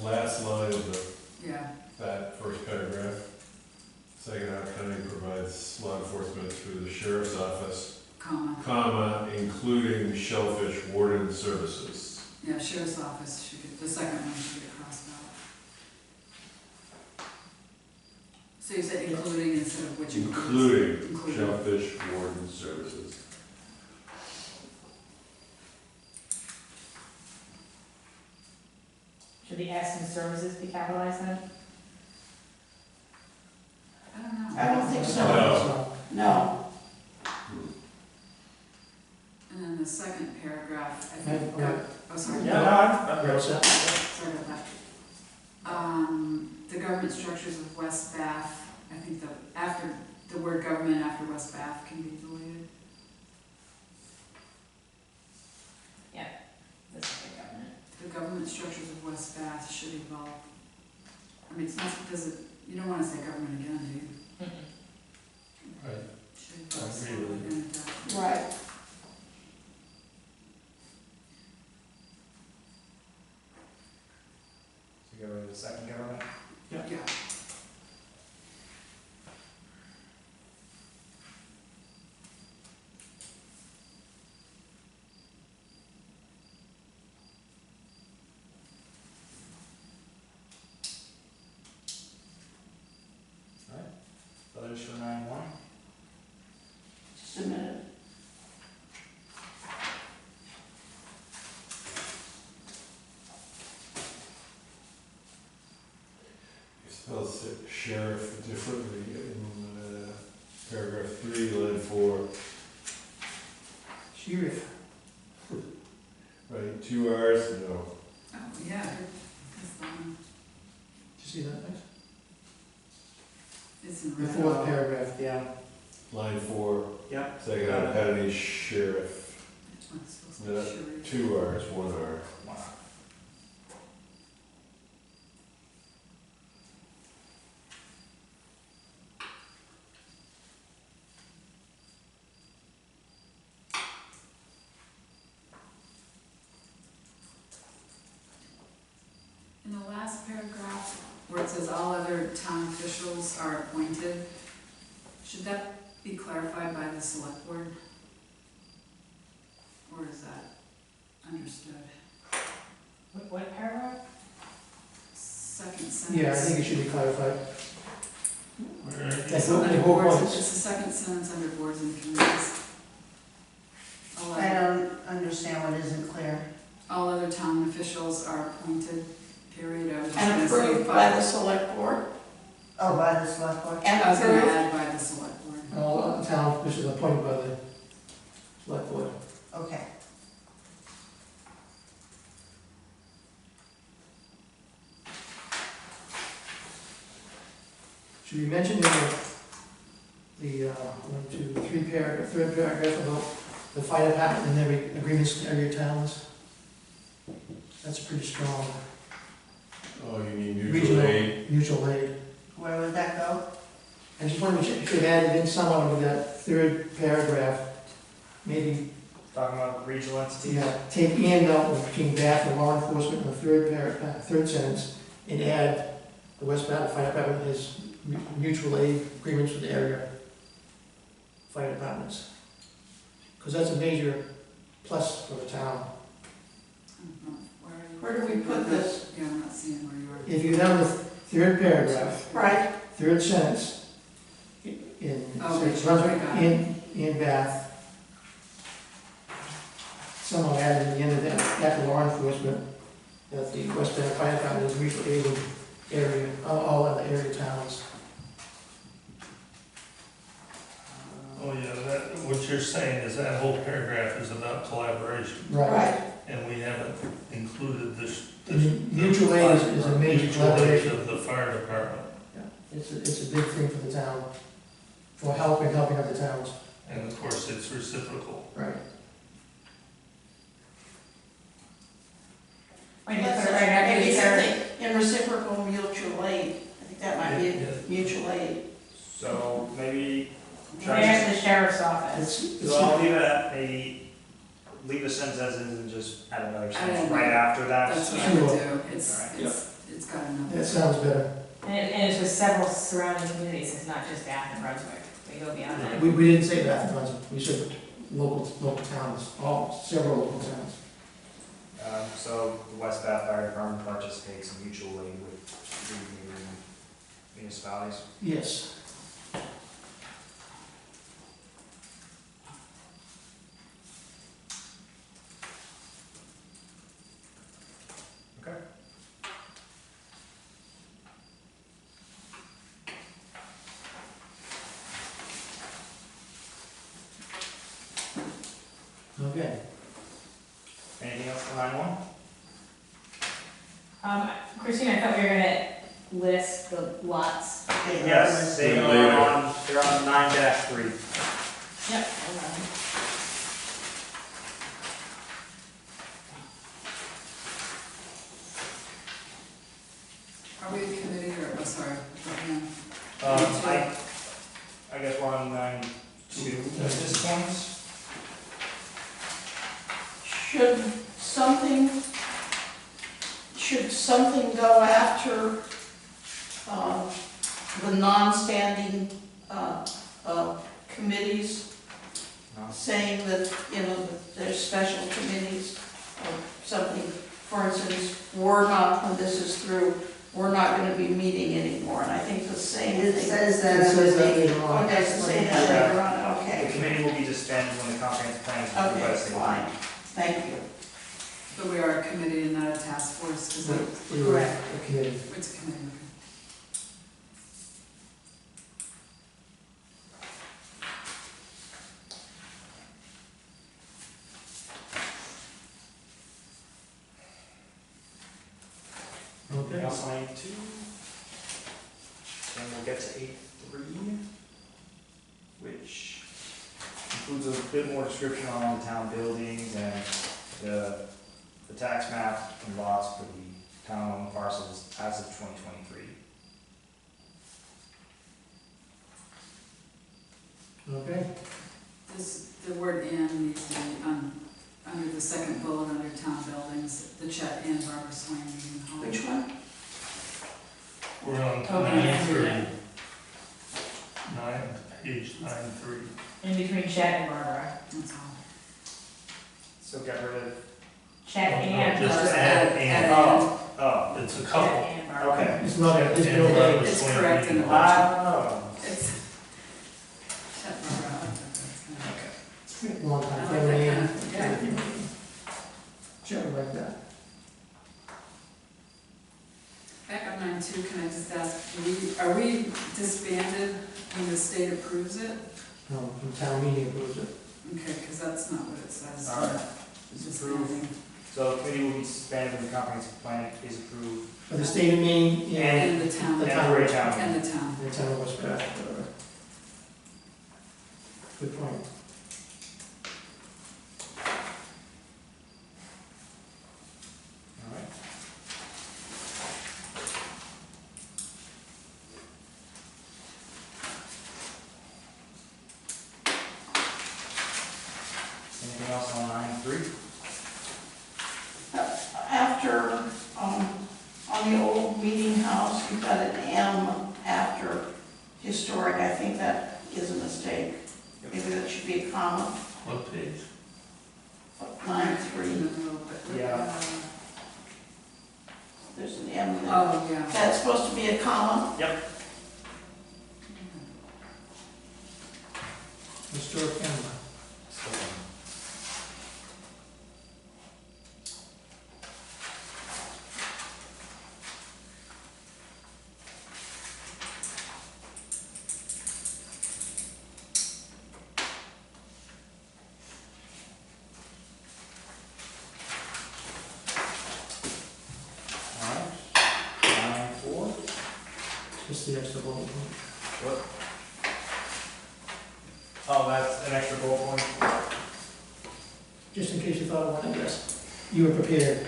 Last line of yeah. that first paragraph. Saginaw County provides law enforcement through the sheriff's office, comma, including shellfish warden services. Yeah, sheriff's office should get, the second one should get crossed out. So you said including instead of which includes? Including shellfish warden services. should the S in services be capitalized then? I don't know. I don't think so. No. No. And then the second paragraph, I Yeah, think, okay. oh, sorry. Yeah, no, I'm You're all set? Sorry about that. The government structures of West Bath, I think after, the word government after West Bath can be deleted. That's the government. The government structures of West Bath should evolve. I mean, it's not, you don't wanna say government again, do you? Mm-mm. Right. Should I evolve agree with you. and, Right. So get rid of the second government. yeah. Spells sheriff differently in paragraph 3, line 4. Sheriff. Right, 2 R's, no. Oh, yeah, that's the one. Did you see that, Max? It's in The red. fourth paragraph. Yeah, Line 4, yep. second out, Patty sheriff. Which one's supposed to No, be Sherry? 2 R's, 1 R. Wow. In the last paragraph, where it says all other town officials are appointed, should that be clarified by the select board? Or is that understood? What paragraph? Second sentence. Yeah, I think it should be clarified. Where, That's So what under the whole boards, point is. it's the second sentence under boards and committees. I don't understand what isn't clear. All other town officials are appointed, period. I was just And gonna say approved by the select board, Oh, by the select board? and I was gonna approved. add by the select board. All of the town officials appointed by the select board. Okay. Should we mention in the 1, 2, 3 paragraph, third paragraph about the fire department and their agreements with area towns? That's pretty strong. Oh, you mean mutual Regional aid? mutual aid. Where would that go? I just wonder if you should add it in somehow with that third paragraph, maybe, Talking about regional entities. yeah, take and out between Bath and law enforcement in the third paragraph, third sentence, and add the West Bath Fire Department has mutual aid agreements with the area fire departments. Because that's a major plus for the town. Where are you? Where do we put this? Yeah, I'm not seeing where you are. If you go down to the third paragraph, Right, third sentence, in, Oh, so it's right, Brunswick got it. in Bath, somehow added at the end of that, after law enforcement, that the West Bath Fire Department is mutual aid with area, all other area towns. oh yeah, that, what you're saying is that whole paragraph is about collaboration, right. and we haven't included this. And mutual aid is a major Mutual aid collaboration. of the fire department, It's a big thing for the town, for helping other towns. and of course, it's reciprocal. Right. Wait, just put it right after Maybe the paragraph. something in reciprocal mutual aid, I think that might be it, mutual aid. So maybe Right after the sheriff's office. It's, So I'll leave it at maybe, leave the sentence as is and just add another sentence Add right after that. That's what I would Sure. do. It's, Alright. it's got enough. that sounds better. And it's with several surrounding communities, it's not just Bath and Brunswick, we go beyond that. We didn't say that in Brunswick, we said local towns, several local towns. So the West Bath Fire Department participates in mutual aid with the municipalities. Yes. Okay. Okay. Anything else for line 1? Christine, I thought we were gonna list the lots. Yes, they are Later. they're on 9-3. Yep. Are we a committee or, oh, sorry, yeah. I guess we're on 9-2 at this point. Should something go after, the non-standing, committees, No. saying that, that there's special committees or something? For instance, we're not, when this is through, we're not gonna be meeting anymore, and I think the same It thing. says It that says that under later on. Okay, so say that later on, The okay. committee will be disbanded when the comprehensive plan is approved by Okay, the city. fine, thank you. But we are a committee and not a task force, because We were a committee. it's a committee, okay. Anything Okay. else on 8.2? Then we'll get to 8.3, which includes a bit more description on the town buildings and the tax map and lots for the town-owned parcels as of 2023. Okay, The word "and" needs to be under the second bullet under town buildings, the Chet and Barbara Swain Meeting Hall. Which one? We're on Oh, 9-3. Page 9-3. In between Chet and Barbara. That's all. So get rid of, Chet No, and just Barbara. add and. oh, It's a Chet couple. and Barbara. okay. it's not, it's And no Barbara name. It's Swain correct in the Meeting budget. Oh, It's Chet Barbara, I like that, that's kind of. okay. It's been a long I time, like family that name. kind of, yeah. Sure, like that. Back on 9.2, can I just ask, are we disbanded when the state approves it? No, the town meeting approves it. Okay, because that's not what it says. All right. It's approved. Disbanding. So the committee will be disbanded when the comprehensive plan is approved. For the state of Maine and And the town. The And town. for a town. And the town. the town of West Bath, whatever. Good point. All right. Anything else on 9.3? After, on the old meeting house, you've got an M after historic, I think that is a mistake. Maybe that should be a comma, What page? 9-3, Yeah. there's an M there. Oh, yeah. That's supposed to be a comma? Historic Emma. All right. 9.4. Just the extra bullet point. What? Oh, that's an extra bullet point? Just in case you thought of one, I guess. You were prepared.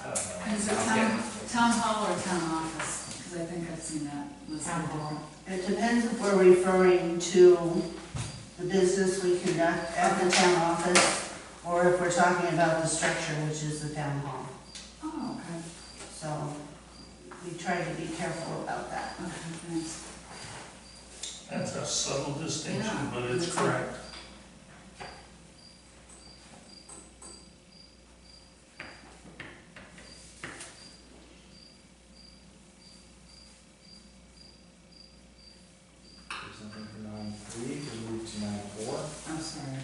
I don't know. Is it Sounds town, good. town hall or town office? Because I think I've seen that listed. Town hall. It depends if we're referring to the business we conduct at the town office, or if we're talking about the structure, which is the town hall. Oh, okay, So we try to be careful about that. okay, thanks. That's a subtle distinction, Yeah. but it's correct. There's nothing for 9.3, we move to 9.4. I'm sorry.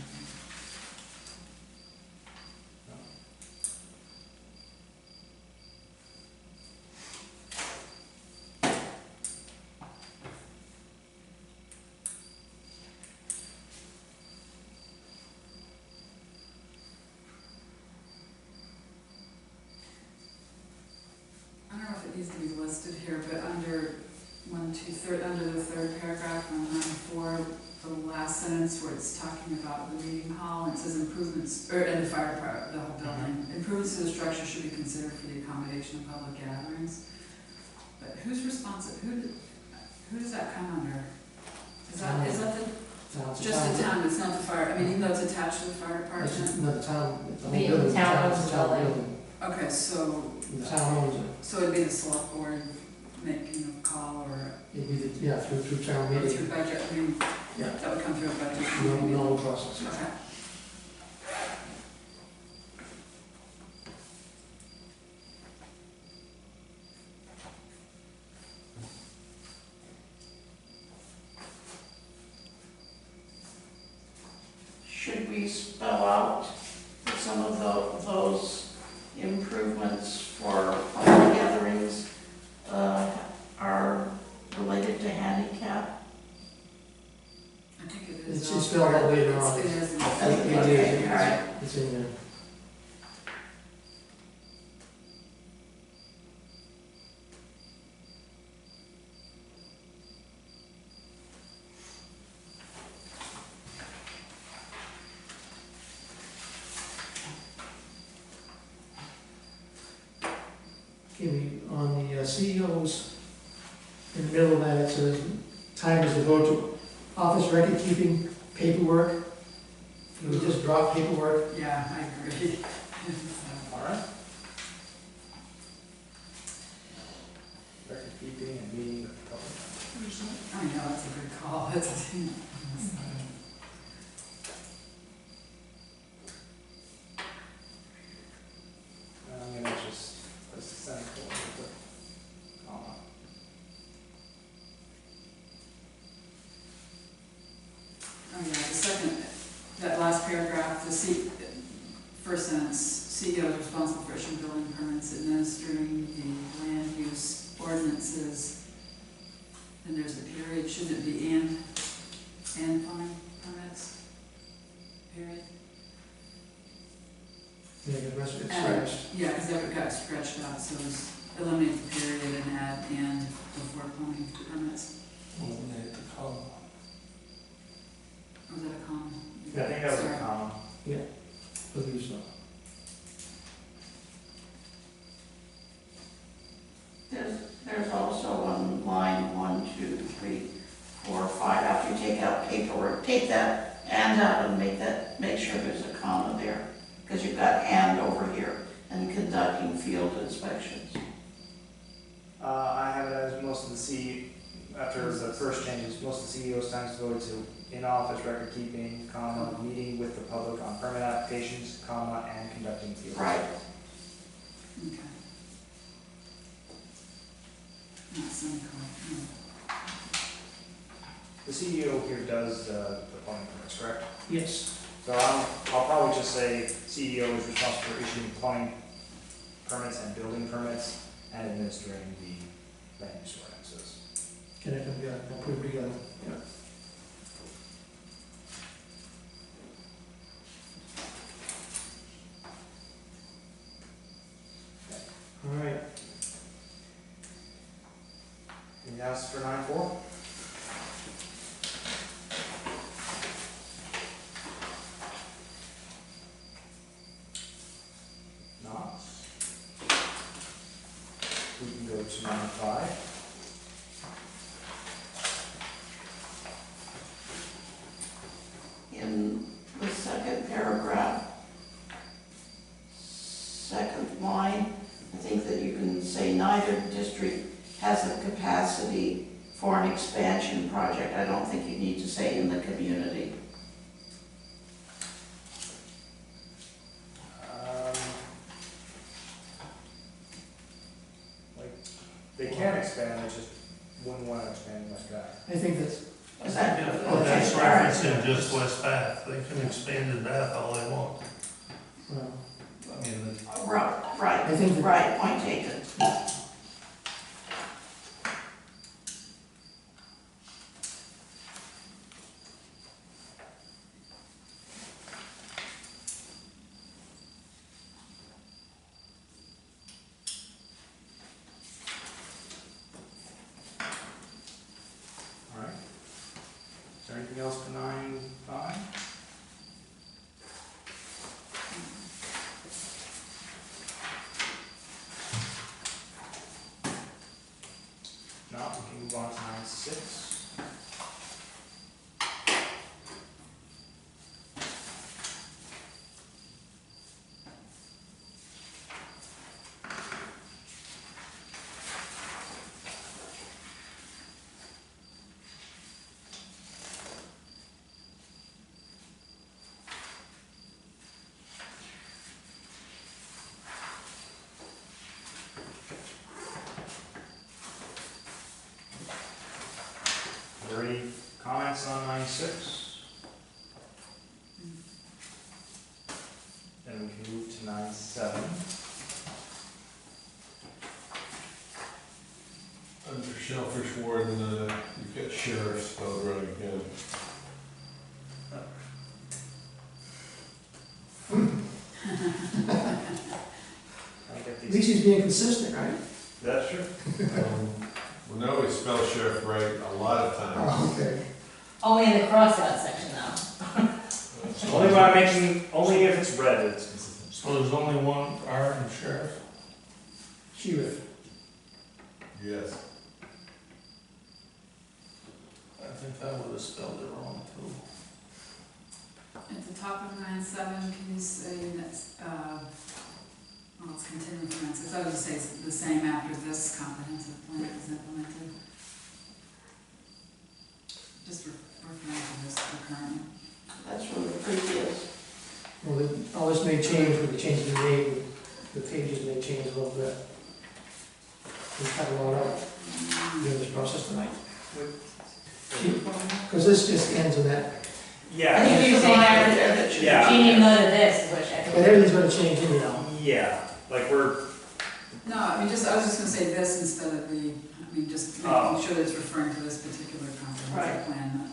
I don't know if it needs to be listed here, but under under the third paragraph on 9.4, the last sentence where it's talking about the meeting hall, and it says improvements, and the fire department, the whole building. Improvements to the structure should be considered for the accommodation of public gatherings. But who's responsible, who does that come under? Is that the, Town's a just town. the town, it's not the fire, I mean, even though it's attached to the fire It's department? not the town, it's the whole The building. town It's owns a the town building. Okay, so, The town owns it. so it'd be the select board making a call, or It'd be the, yeah, through town or meeting. through budget, I mean, Yeah. that would come through a budget. No process. Okay. Should we spell out some of those improvements for public gatherings are related to handicap? I think it is. It's spelled out later on. It is. It is. Okay, all right. It's in there. on the CEOs, in the middle of that, it says, time is devoted to office record keeping, paperwork. Can we just drop paperwork? Yeah, I agree. All right. Record keeping and meeting with the public. I know, that's a good call. That's a I'm gonna just, let's send it with the comma. Oh, yeah, the second, that last paragraph, first sentence, CEO is responsible for issuing building permits, administering the land use ordinances. And there's a period, shouldn't it be and fine permits? Period? Yeah, the rest of it's And- scratched. Yeah, because that got scratched out, so it's eliminate the period and add and before plumbing permits. Eliminate the comma. Was that a comma? I think that was a Sorry. comma. Believe so. There's also on line 1, 2, 3, 4, 5, after you take out paperwork, take that and out and make sure there's a comma there. Because you've got and over here, and conducting field inspections. I have it as most of the after the first changes, most of the CEO's time is devoted to in-office record keeping, comma, meeting with the public on permit applications, comma, and conducting field. Right. Okay. Not semicolon, no. The CEO here does the plumbing permits, correct? Yes. So I'll probably just say CEO is responsible for issuing plumbing permits and building permits and administering the land use ordinances. Can I come together? I'll put it together. Yeah. All right. Anything else for 9.4? Not. We can go to 9.5. In the second paragraph, second line, I think that you can say neither district has the capacity for an expansion project. I don't think you need to say in the community. Like, they can expand, they just wouldn't want to expand like that. I think that's, Is that? Yeah, that's Okay, all right. referencing just West Bath, they can expand in Bath all they want. well, I mean, Right, I think that- right, point taken. All right. Is there anything else for 9.5? No, we can move on to 9.6. Are there any comments on 9.6? Then we can move to 9.7. Under shellfish warden, you've got sheriff spelled right again. I get at these. least he's being consistent, right? That's true. Well, no, we spell sheriff right a lot of times. Oh, okay. Only in the cross-out section though. Only when I'm making, only if it's red, it's consistent. so there's only one R in sheriff. Sheriff. Yes. I think I would have spelled it wrong too. At the top of 9.7, can you say that's, well, it's continuing from 9.6, I would just say it's the same after this comprehensive plan is implemented. Just referring to this, the current. That's from the previous. Well, all this may change with the change in the name, the pages may change a little bit. We cut a lot out during this process tonight. Because this just ends in that, I Yeah, think you're saying that Yeah. she didn't go to this, which I but think. everything's gonna change anyhow. yeah, like we're, No, I mean, I was just gonna say this instead of the, I mean, just Oh. making sure that it's referring to this particular comprehensive plan.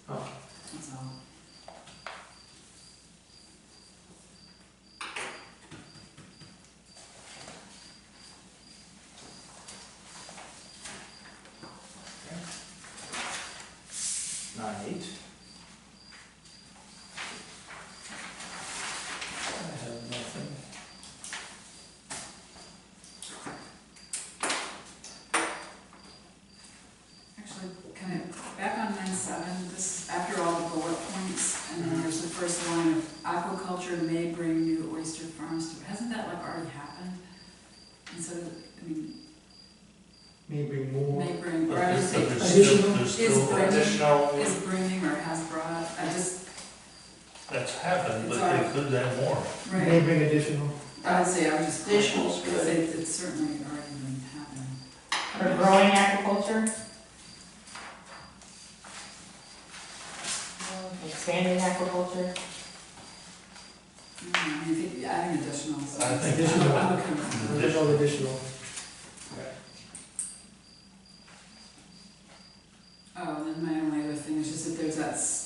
Oh. That's all. nine eight. I have nothing. Actually, kind of, back on 9.7, this, after all the bullet points, and then there's the first line of aquaculture may bring new oyster farms to, hasn't that like already happened? Instead of, I mean, Maybe more. may bring, or But I there's, just but say, there's is still, bringing, Additional, is bringing or has brought, I just, that's happened, It's but they alright. could add more. May right, bring additional. I'd say I would just. Additional's because good. It's certainly already been happening. For growing agriculture. Expanding aquaculture. I mean, if you adding additional. I think Additional. I'm okay with that. There's no additional. Oh, and then my only other thing is just that there's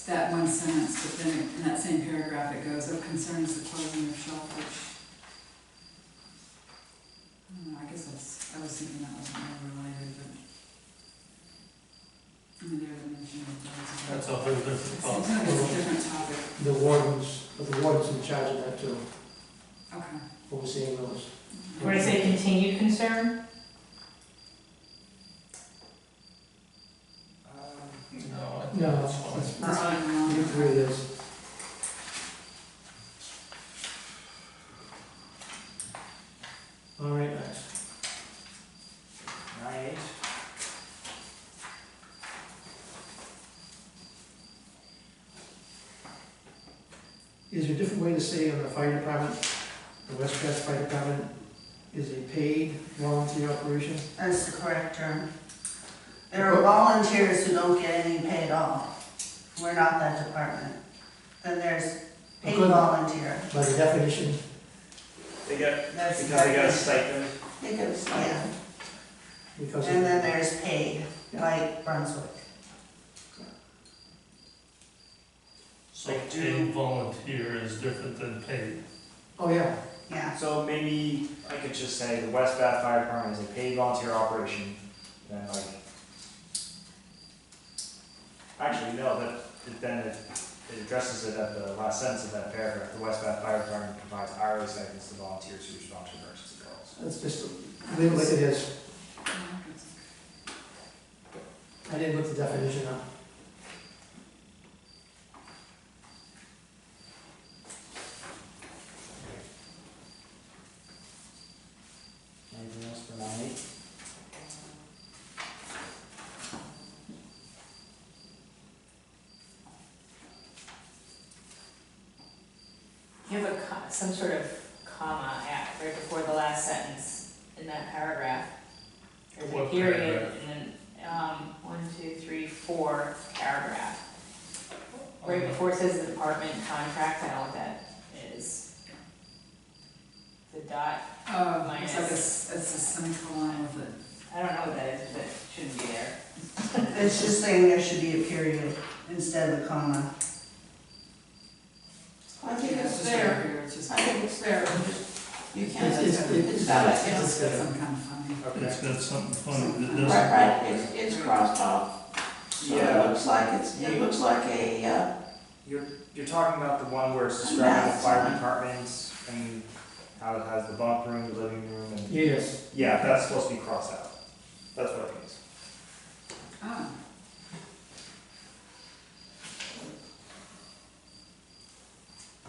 that one sentence, but then in that same paragraph it goes, of concerns the closing of shellfish. I don't know, I guess I was thinking that wasn't really related, but. I mean, there's a mention of those. That's a whole different It's thought. a different topic. The warden's in charge of that too, Okay. overseeing those. Where to say continued concern? No, I think No, that's fine. it's That's not, fine. you agree with this. All right, next. 9.8. Is there a different way to say on the fire department, the West Bath Fire Department is a paid volunteer operation? That's the correct term. There are volunteers who don't get any pay at all. We're not that department. Then there's paid Good. volunteer. By the definition, They get, That's because they get a the stipend. They could Yeah, stipend. because and then of, there's paid, like Brunswick. So Like paid volunteer is different than paid. oh yeah, Yeah, So maybe I could just say the West Bath Fire Department is a paid volunteer operation, then like. Actually, no, it addresses it at the last sentence of that paragraph. The West Bath Fire Department provides hourly stipends to volunteers who respond to emergency calls. that's just, leave it like it is. I didn't look the definition up. Anything else for 9.8? You have some sort of comma right before the last sentence in that paragraph. There's a What period paragraph? and then, 1, 2, 3, 4 paragraph. Right before it says the department contract, I don't know what that is. The dot, It's Minus. like it's a semicolon with it. I don't know what that is, but it shouldn't be there. it's just saying there should be a period instead of a comma. I think Yeah, it's just there. right here, it's just. I think it's there. You can't, It's- it's got it, It's yeah. got some kind of funny. It's got something funny that Right, doesn't. right, it's crossed off. So it Yeah. looks like it looks like You're talking about the one where it's describing the fire departments and how it has the bunk room, the living room, and, Yes, yeah, that's supposed to be crossed out. That's what it means. Oh,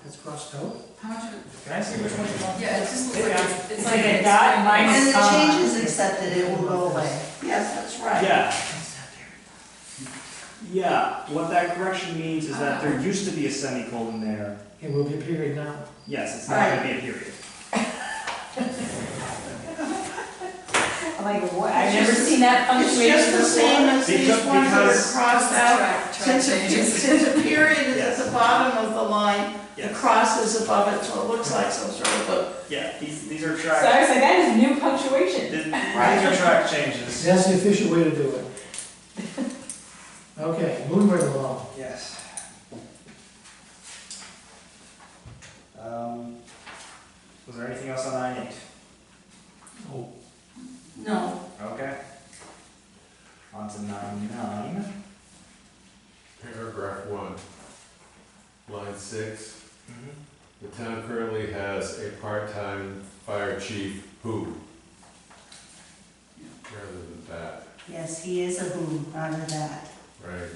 that's crossed out. how much of it? Can I see which one you want? Yeah, it just looks like Yeah. it's like a dot minus When the comma. change is accepted, it will go away. Yes, that's right. Yeah, what that correction means is that there used to be a semicolon there. It will be a period now. Yes, it's not gonna be a period. I'm like, what, I've never seen that It's punctuation just the same as these Because- ones that are because- crossed out. Track Since changes. a period is Yes. at the bottom of the line, the Yes. cross is above it, so it looks like some sort of a, Yeah, these are So track, I was like, that is new punctuation. these are track changes. That's the official way to do it. Okay, moving right along. Yes. Was there anything else on 9.8? Oh, no. Okay. On to 9.9. Paragraph 1, line 6. Mm-hmm. The town currently has a part-time fire chief who, rather than that, Yes, he is a who, rather that. right?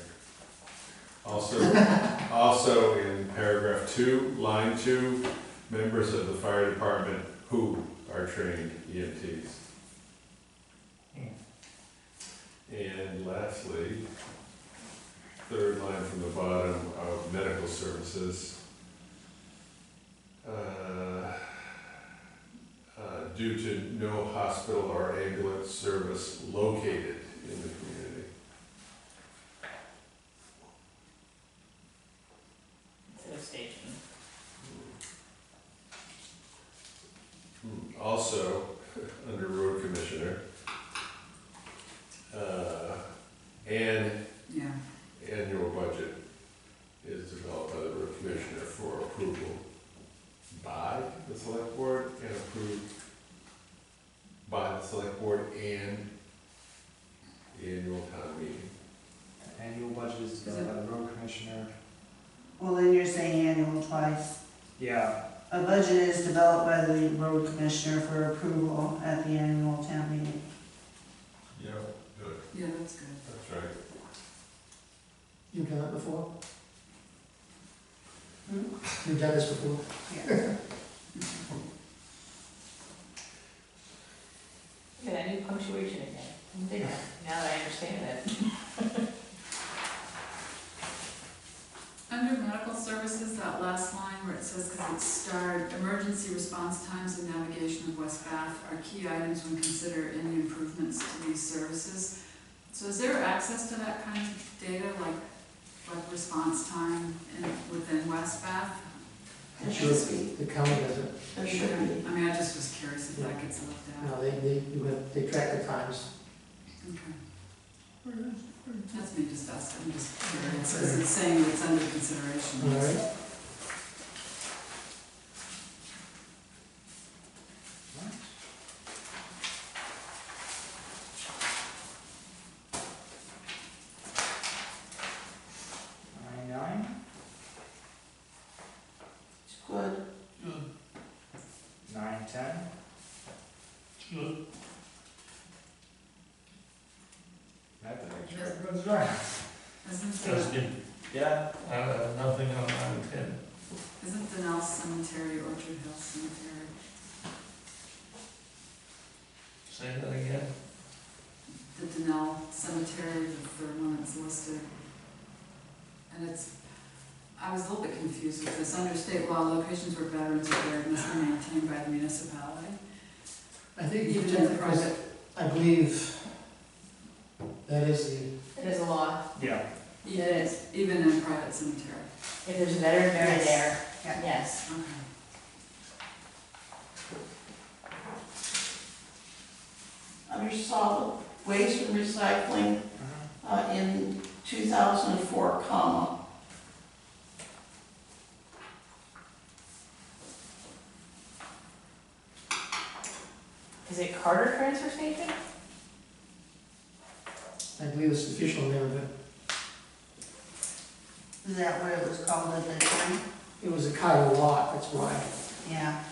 Also in paragraph 2, line 2, members of the fire department who are trained EMTs. And lastly, third line from the bottom of medical services. Due to no hospital or ambulance service located in the community. Instead of station. Also, under road commissioner, and Yeah, annual budget is developed by the road commissioner for approval by the select board and approved by the select board and the annual town meeting. Annual budget is developed by the road commissioner. Well, then you're saying annual twice. Yeah, A budget is developed by the road commissioner for approval at the annual town meeting. Yeah, good, yeah, that's good. that's right. You've done that before? Hmm? You've done this before? Yeah. Look at that new punctuation again. I'm digging it, now that I understand it. Under medical services, that last line where it says, because it's starred, emergency response times and navigation of West Bath are key items when consider any improvements to these services. So is there access to that kind of data, like response time within West Bath? There should be, The county does it. there should be. I mean, I just was curious if that gets looked at. No, they track the times. Okay. That's me just asking, I'm just curious, because it's saying it's under consideration. All right. Nine. It's good. good, 9.10. good. That's a make sure everyone's right. Isn't That's the, good. Yeah. Nothing on 9/10. isn't the Nell Cemetery, Orchard Hill Cemetery, Say that again. the Denell Cemetery, the third one that's listed? And it's, I was a little bit confused with this, under state law, locations where veterans are buried must be maintained by the municipality. I think, Even in the private, I believe that is the, It is a law, Yeah. even, even in a private cemetery. if there's a veteran buried Yes. there, Yeah. yes. Okay. Under solid waste and recycling, in 2004, comma. Is it Carter Transfer Station? I believe it's the official name of it. Is that what it was called at the time? It was a Kyle lot, that's why. Yeah.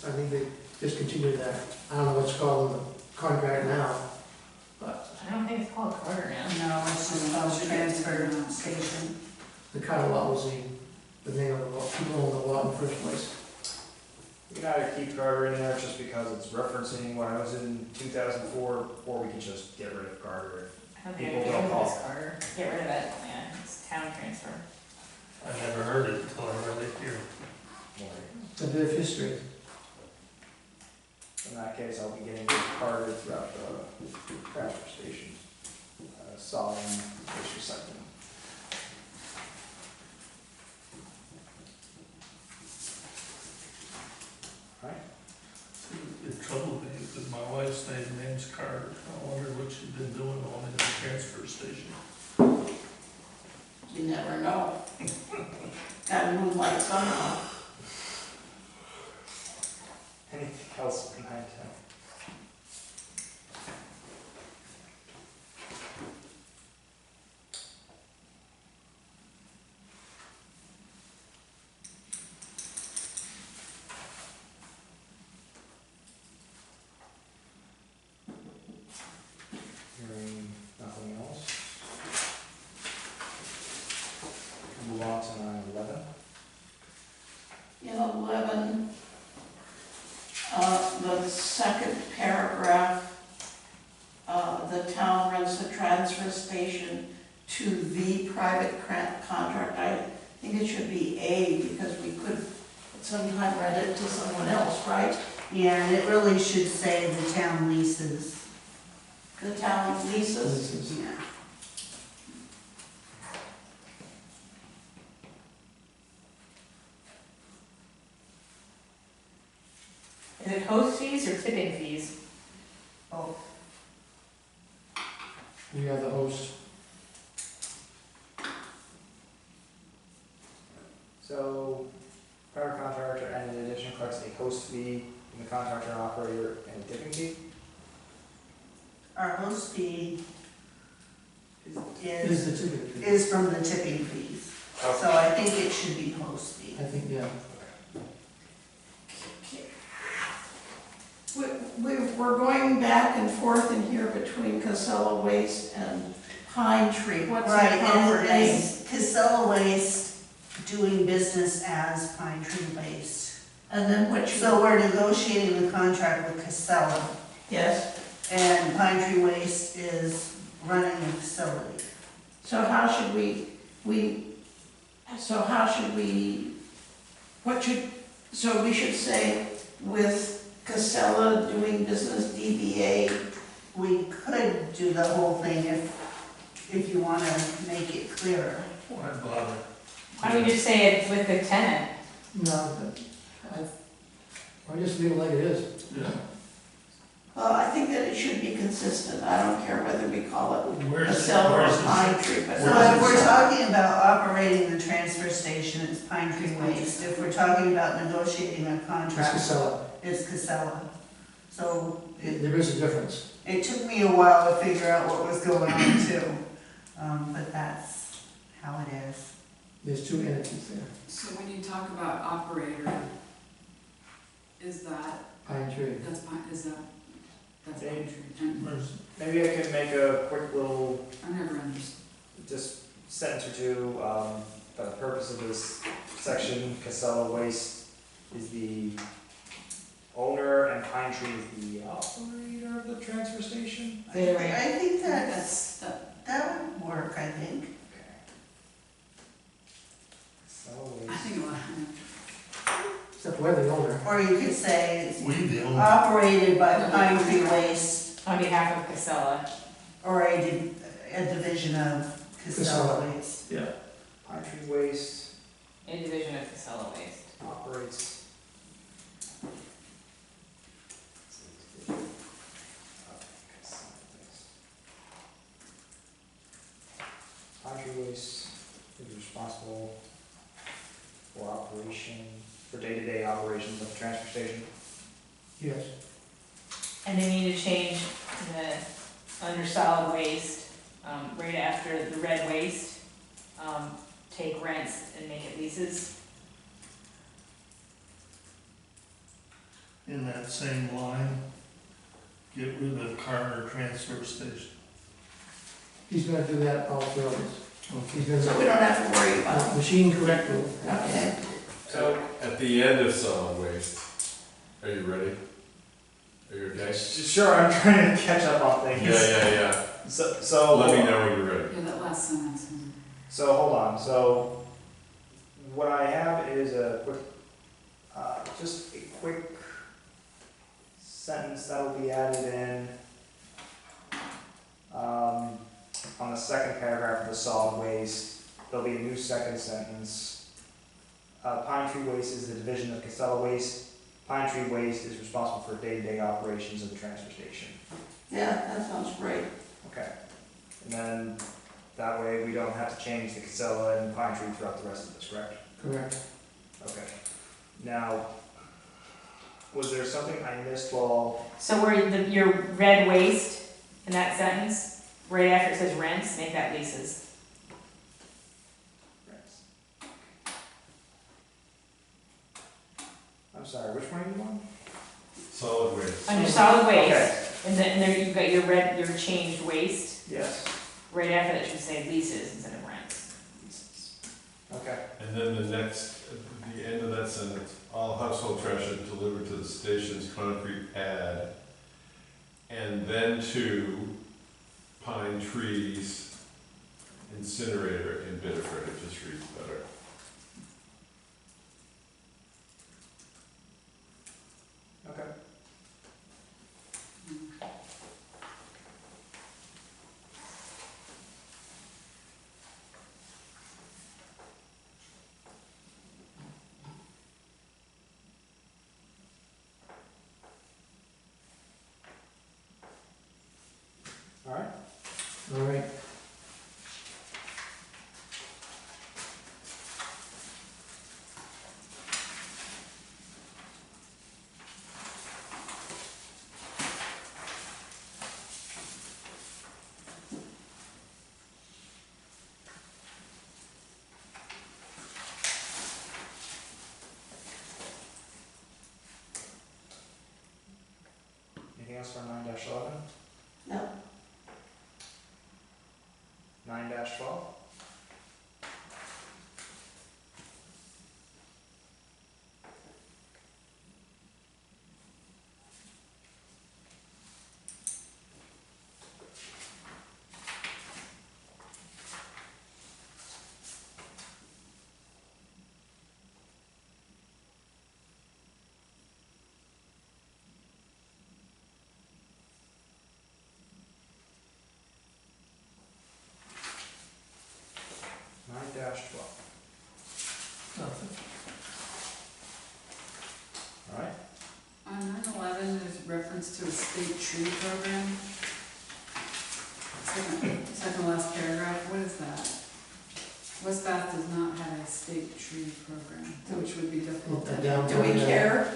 I think they discontinued that. I don't know what's called in the contract now. I don't think it's called Carter now. No, it's just called transfer station. The Carter lot was the name of the lot, people owned the lot in the first place. We can either keep Carter in there just because it's referencing when I was in 2004, or we can just get rid of Carter. I don't think I People can don't get rid of call. this Carter. Get rid of it, yeah, it's town transfer. I never heard it until I read it here. It's a bit of history. In that case, I'll be getting rid of Carter throughout the transfer station. Solid waste recycling. Right? It troubled me because my wife's name's Carter. I wonder what she's been doing on in the transfer station. You never know. Gotta move like somehow. Anything else behind town? Hearing nothing else. Move on to 9/11. In 11, the second paragraph, the town rents the transfer station to the private contract. I think it should be A, because we could sometime rent it to someone else, right? Yeah, and it really should say the town leases. The town leases. This is- Yeah. Is it host fees or tipping fees? Oh, You have the host. So, private contractor and in addition collects a host fee from the contractor operator and a tipping fee? our host fee Is the ticket. is from the tipping fees. So I think it should be host fee. I think, yeah. We're going back and forth in here between Casella Waste and Pine Tree. What's the Right, proper and name? is Casella Waste doing business as Pine Tree Waste? And then what you, So we're negotiating the contract with Casella, yes, and Pine Tree Waste is running the facility. so how should so we should say with Casella doing business DBA, We could do the whole thing if you want to make it clearer. Why bother? Why don't we just say it with the tenant? No, I just leave it like it is. Yeah. I think that it should be consistent. I don't care whether we call it Where's Casella or this? Pine Tree, but. So if we're talking about operating the transfer station, it's Pine Tree Waste. If we're talking about negotiating a It's contract, Casella. it's Casella. So There is a difference. it took me a while to figure out what was going on too. But that's how it is. There's two entities there, So when you talk about operator, is that, Pine Tree. that's Pine Tree? Maybe. And Where's, Maybe I could make a quick little, I never understood. just sentence or two, for the purpose of this section, Casella Waste is the owner and Pine Tree is the operator of the transfer station? I think That's, that would work, I think. Okay. Casella I Waste. think a lot, Except we're the owner. Or you could say it's we the only, operated by Pine Tree Waste On behalf of Casella. or a division of Casella Casella. Waste. Yeah. Pine Tree Waste A division of Casella Waste. operates. Pine Tree Waste is responsible for operation, for day-to-day operations of the transfer station. Yes. And they need to change the, under solid waste, right after the red waste, take rents and make it leases. in that same line, get rid of Carter Transfer Station. He's gonna do that all through this. He's So gonna, we don't have to worry about machine correct will. it. Okay. So, At the end of solid waste, are you ready? Are you okay? sure, I'm trying to catch up on things. Yeah. So. Let me know when you're ready. Yeah, that last sentence. So hold on, so what I have is a quick, just a quick sentence that will be added in, on the second paragraph of the solid waste. There'll be a new second sentence. Pine tree waste is the division of Casella Waste. Pine tree waste is responsible for day-to-day operations of the transfer station. Yeah, that sounds great. Okay. And then that way we don't have to change the Casella and Pine Tree throughout the rest of this, correct? Correct. Okay. Now, was there something I missed while, So where your red waste in that sentence, right after it says rents, make that leases. I'm sorry, which one are you on? Solid waste. Under solid waste, Okay, and then you've got your red, your changed waste, yes. right after that should say leases instead of rents. Okay, And then the next, at the end of that sentence, all household trash is delivered to the station's concrete pad and then to Pine Trees incinerator in Biddeford. It just reads better. okay. All right. All right. Anything else for 9-11? No. 9-12? Nothing. All right. On 9/11, there's reference to a state tree program. Second last paragraph, what is that? West Bath does not have a state tree program, which would be difficult to. Down- Do we care?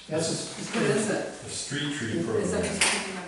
That's just, What is it? The street tree Is that program. just picking up,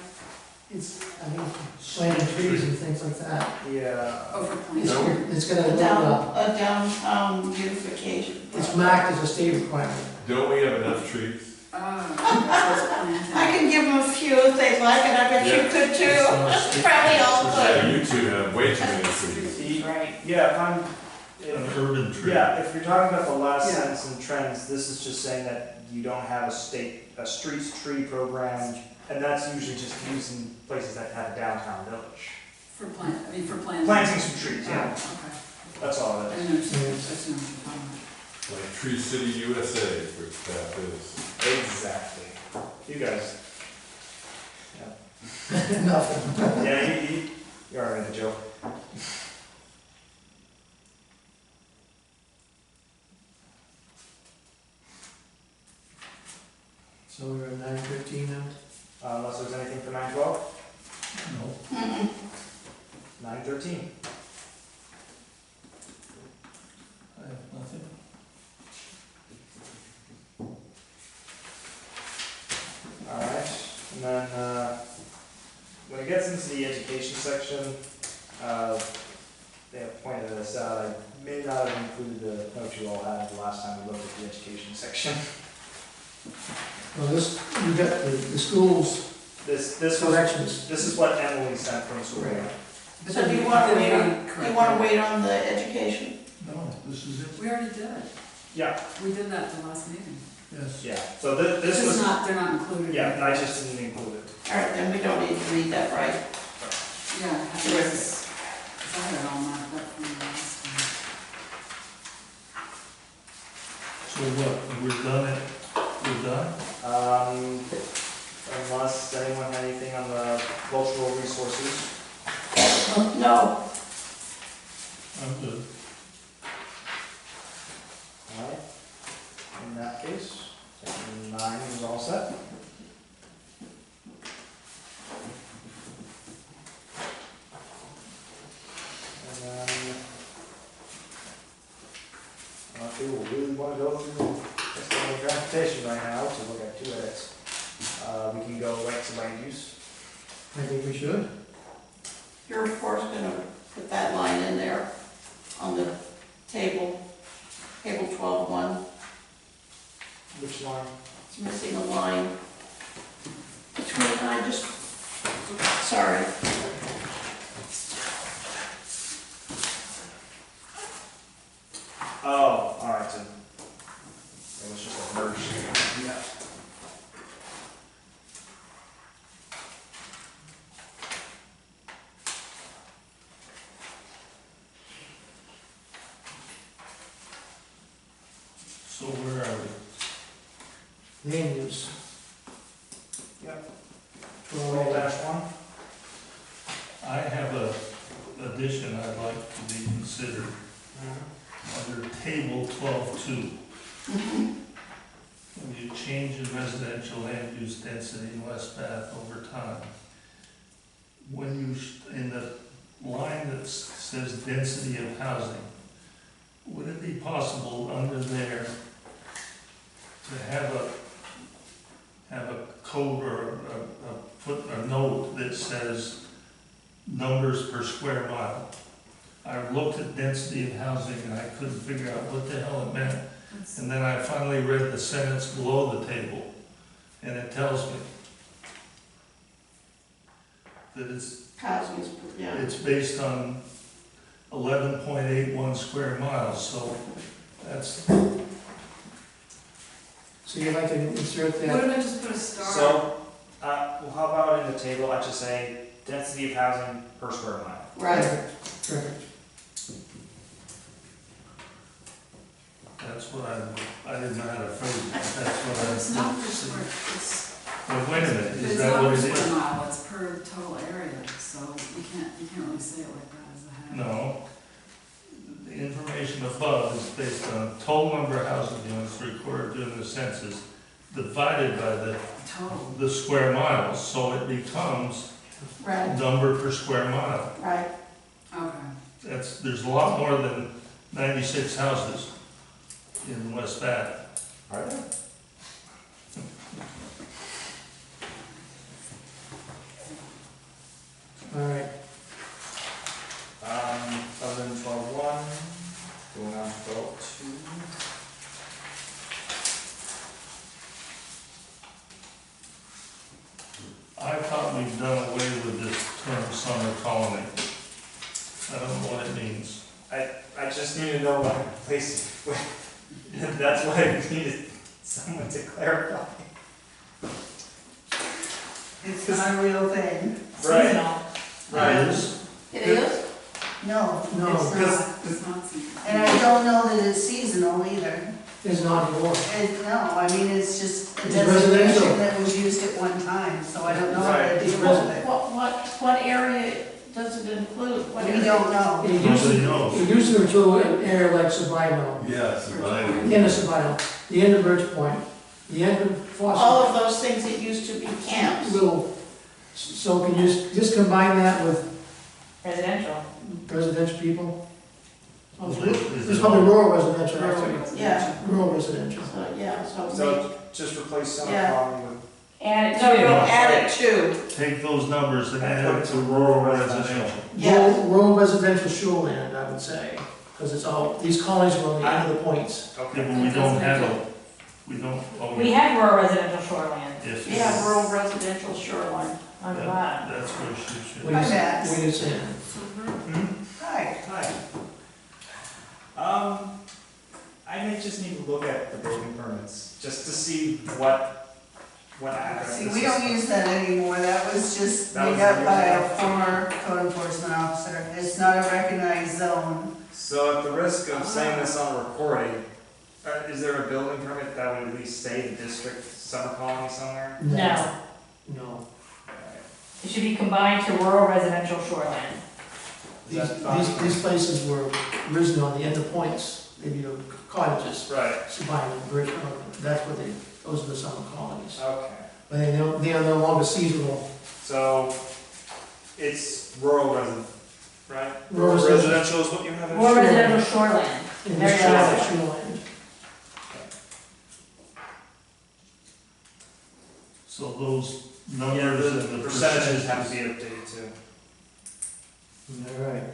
it's, I mean, planting trees and things like that. Yeah. oh, for It's, planting? it's got A a, downtown beautification. it's marked as a state requirement. Don't we have enough trees? Oh, that's planting. I can give them a few if they'd like, and I bet you could too. Probably all Yeah, could. you two have way too many trees. Right. Yeah, if I'm, An if, urban tree. yeah, if you're talking about the last Yeah. sentence in trends, this is just saying that you don't have a streets tree program, and that's usually just used in places that have a downtown village. For planting. Planting some trees, Oh, yeah, okay. that's all I it is. didn't understand, I just know what you're talking about. Like Tree City USA, which that is. Exactly. You guys. Nothing. Yeah, you're all right, the joke. So we're at 9:13 now? Unless there's anything for 9-12? No. 9-13. I have nothing. Alright, and then, when it gets into the education section, they have pointed this out, I may not have included the note you all had the last time we looked at the education section. Well, this, you got the schools This was, corrections. this is what Emily sent from school. So do you wanna wait on, you wanna wait on the education? No, this is it, We already did. Yeah, We did that the last meeting. yes. yeah, so this This is was, not, they're not included. yeah, I just didn't include it. All right, then we don't need to read that, right? Yeah, this is, I had it all marked up from the last time. So what, we're done it, we're done? Unless anyone had anything on the cultural resources. No, I'm good. Alright, in that case, section 9 is all set. And then, if people really want to go through just the transportation right now to look at 2 edits, we can go right to land use. I think we should. you're of course gonna put that line in there on the table 12-1. Which line? It's missing a line. Between, I just, sorry. Oh, alright, so it was just a merge. Yeah. So where are we? Land use. Yep. 12A. 12-1. I have a addition I'd like to be considered under table 12.2. When you change in residential land use density in West Bath over time, when you, in the line that says density of housing, would it be possible under there to have a code or a note that says numbers per square mile? I looked at density of housing and I couldn't figure out what the hell it meant. And then I finally read the sentence below the table, and it tells me that Housing is, yeah. it's based on 11.81 square miles, so that's, So you'd like to insert What that? if I just put a star? So, well, how about in the table, I just say density of housing per square mile? Right, Perfect. that's what I didn't know how to phrase it, that's what But I. it's not per square, it's, Well, wait a minute, is it's that not what per it is? square mile, it's per total area, so you can't really say it like that as a habit. No. The information above is based on total number of housing units recorded during the census divided by Total. the square miles, so it becomes right, number per square mile. right. Okay. There's a lot more than 96 houses in West Bath. Are there? All right. Other than 12-1, going on to 12-2. I thought we'd done away with this term summer colony. I don't know what it means. I just need to know what place, that's why I needed someone to clarify. It's not a real thing. Seasonal. Right. It is? It is? No, No, it's not. It's not seasonal. And I don't know that it's seasonal either. Is not anymore. No, I mean, it's just a It's designation residential. that was used at one time, so I don't know how Right. to It's deal with it. What area does it include? What We area? don't know. It used Nobody to, knows. it used to include an area like Sabino, Yes, the end of Sabino, the end of Birch Point, the end of All Foster. of those things that used to be camps. Little, so can you just combine that with Residential. residential people? Is It's it- probably rural residential, Rural actually. residential. Yeah. Rural residential. So, yeah, so So just replace summer Yeah. colony with. And no, you'll No. add it to, Take those numbers and And add put it it to to rural rural residential. yeah, Rural residential shoreland, I would say, because it's all, these colonies are on the end of the points. Yeah, Okay. but we don't have We don't, oh, We have rural residential shoreline yes, We have rural residential shoreline. on the Yeah. bottom. that's where she should. What Hi, is, Max. what is it? Hi. Hi. I may just need to look at the building permits, just to see what address See, this we is. don't use that anymore, that was just That was made up years by ago. a former code enforcement officer. It's not a recognized zone. So at the risk of saying this on recording, is there a building permit that would at least say the district summer colony somewhere? No, No. it should be combined to rural residential shoreline. These places were risen on the end of points, maybe cottages, Right, Sabine, Bridge, that's what those are the summer colonies. okay. But they are no longer seasonal. So it's rural resident, right? Rural residential is what you have in Rural Shoreline. residential shoreline. In Very the nice. shoreline. So those Yeah, numbers and the the percentages have to percentages. be updated too. All right.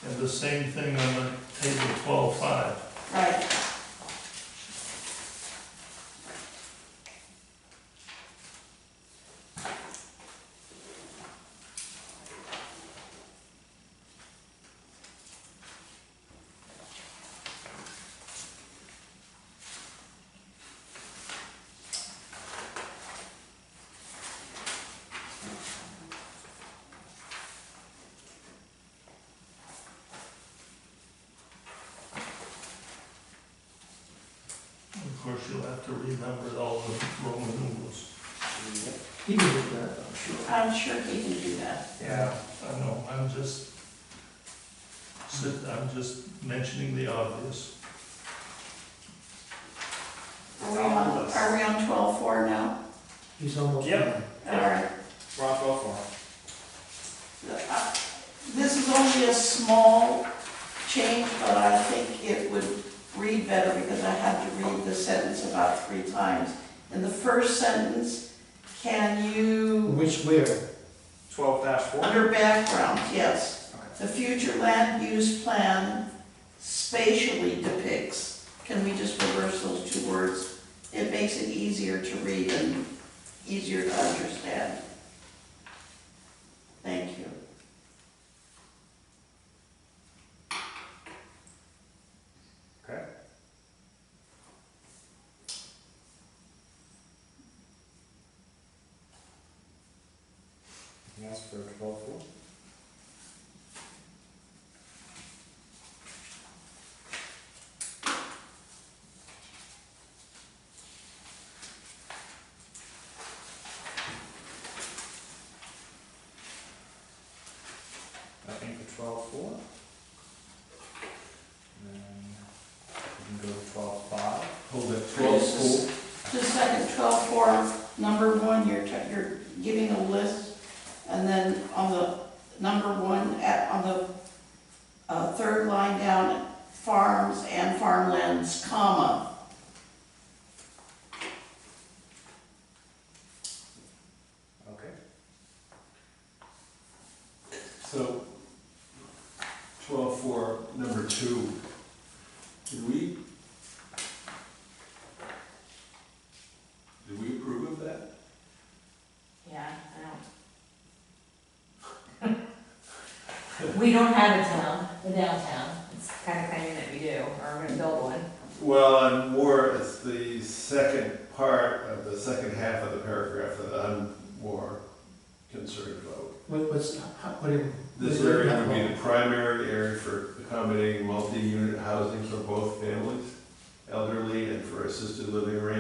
And the same thing on the table 12.5. Right. Of course, you'll have to renumber all the Roman numerals. He can do that, I'm sure. I'm sure he can do that. Yeah. I know, I'm just mentioning the obvious. Are we on 12.4 now? He's almost. Yep. All right. We're on 12.4. This is only a small change, but I think it would read better because I had to read the sentence about 3 times. In the first sentence, can you, Which where? 12-4? under background, yes, Okay. the future land use plan spatially depicts. Can we just reverse those 2 words? It makes it easier to read and easier to understand. Thank you. Okay. Anything else for 12.4? Nothing for 12.4? And then we can go to 12.5. Hold that 12 Just a second, 12.4, number 1, you're giving a list, and then on the number 1, on the 3rd line down, farms and farmlands, comma. Okay. So, 12.4, number 2, did we approve of that? Yeah, I don't. We don't have a town, a downtown. It's kind of claiming that we do, or we're gonna build one. Well, I'm more, it's the second part of the second half of the paragraph that I'm more concerned about. What's This area would be the primary area for accommodating multi-unit housing for both families, elderly, and for assisted living arrangements.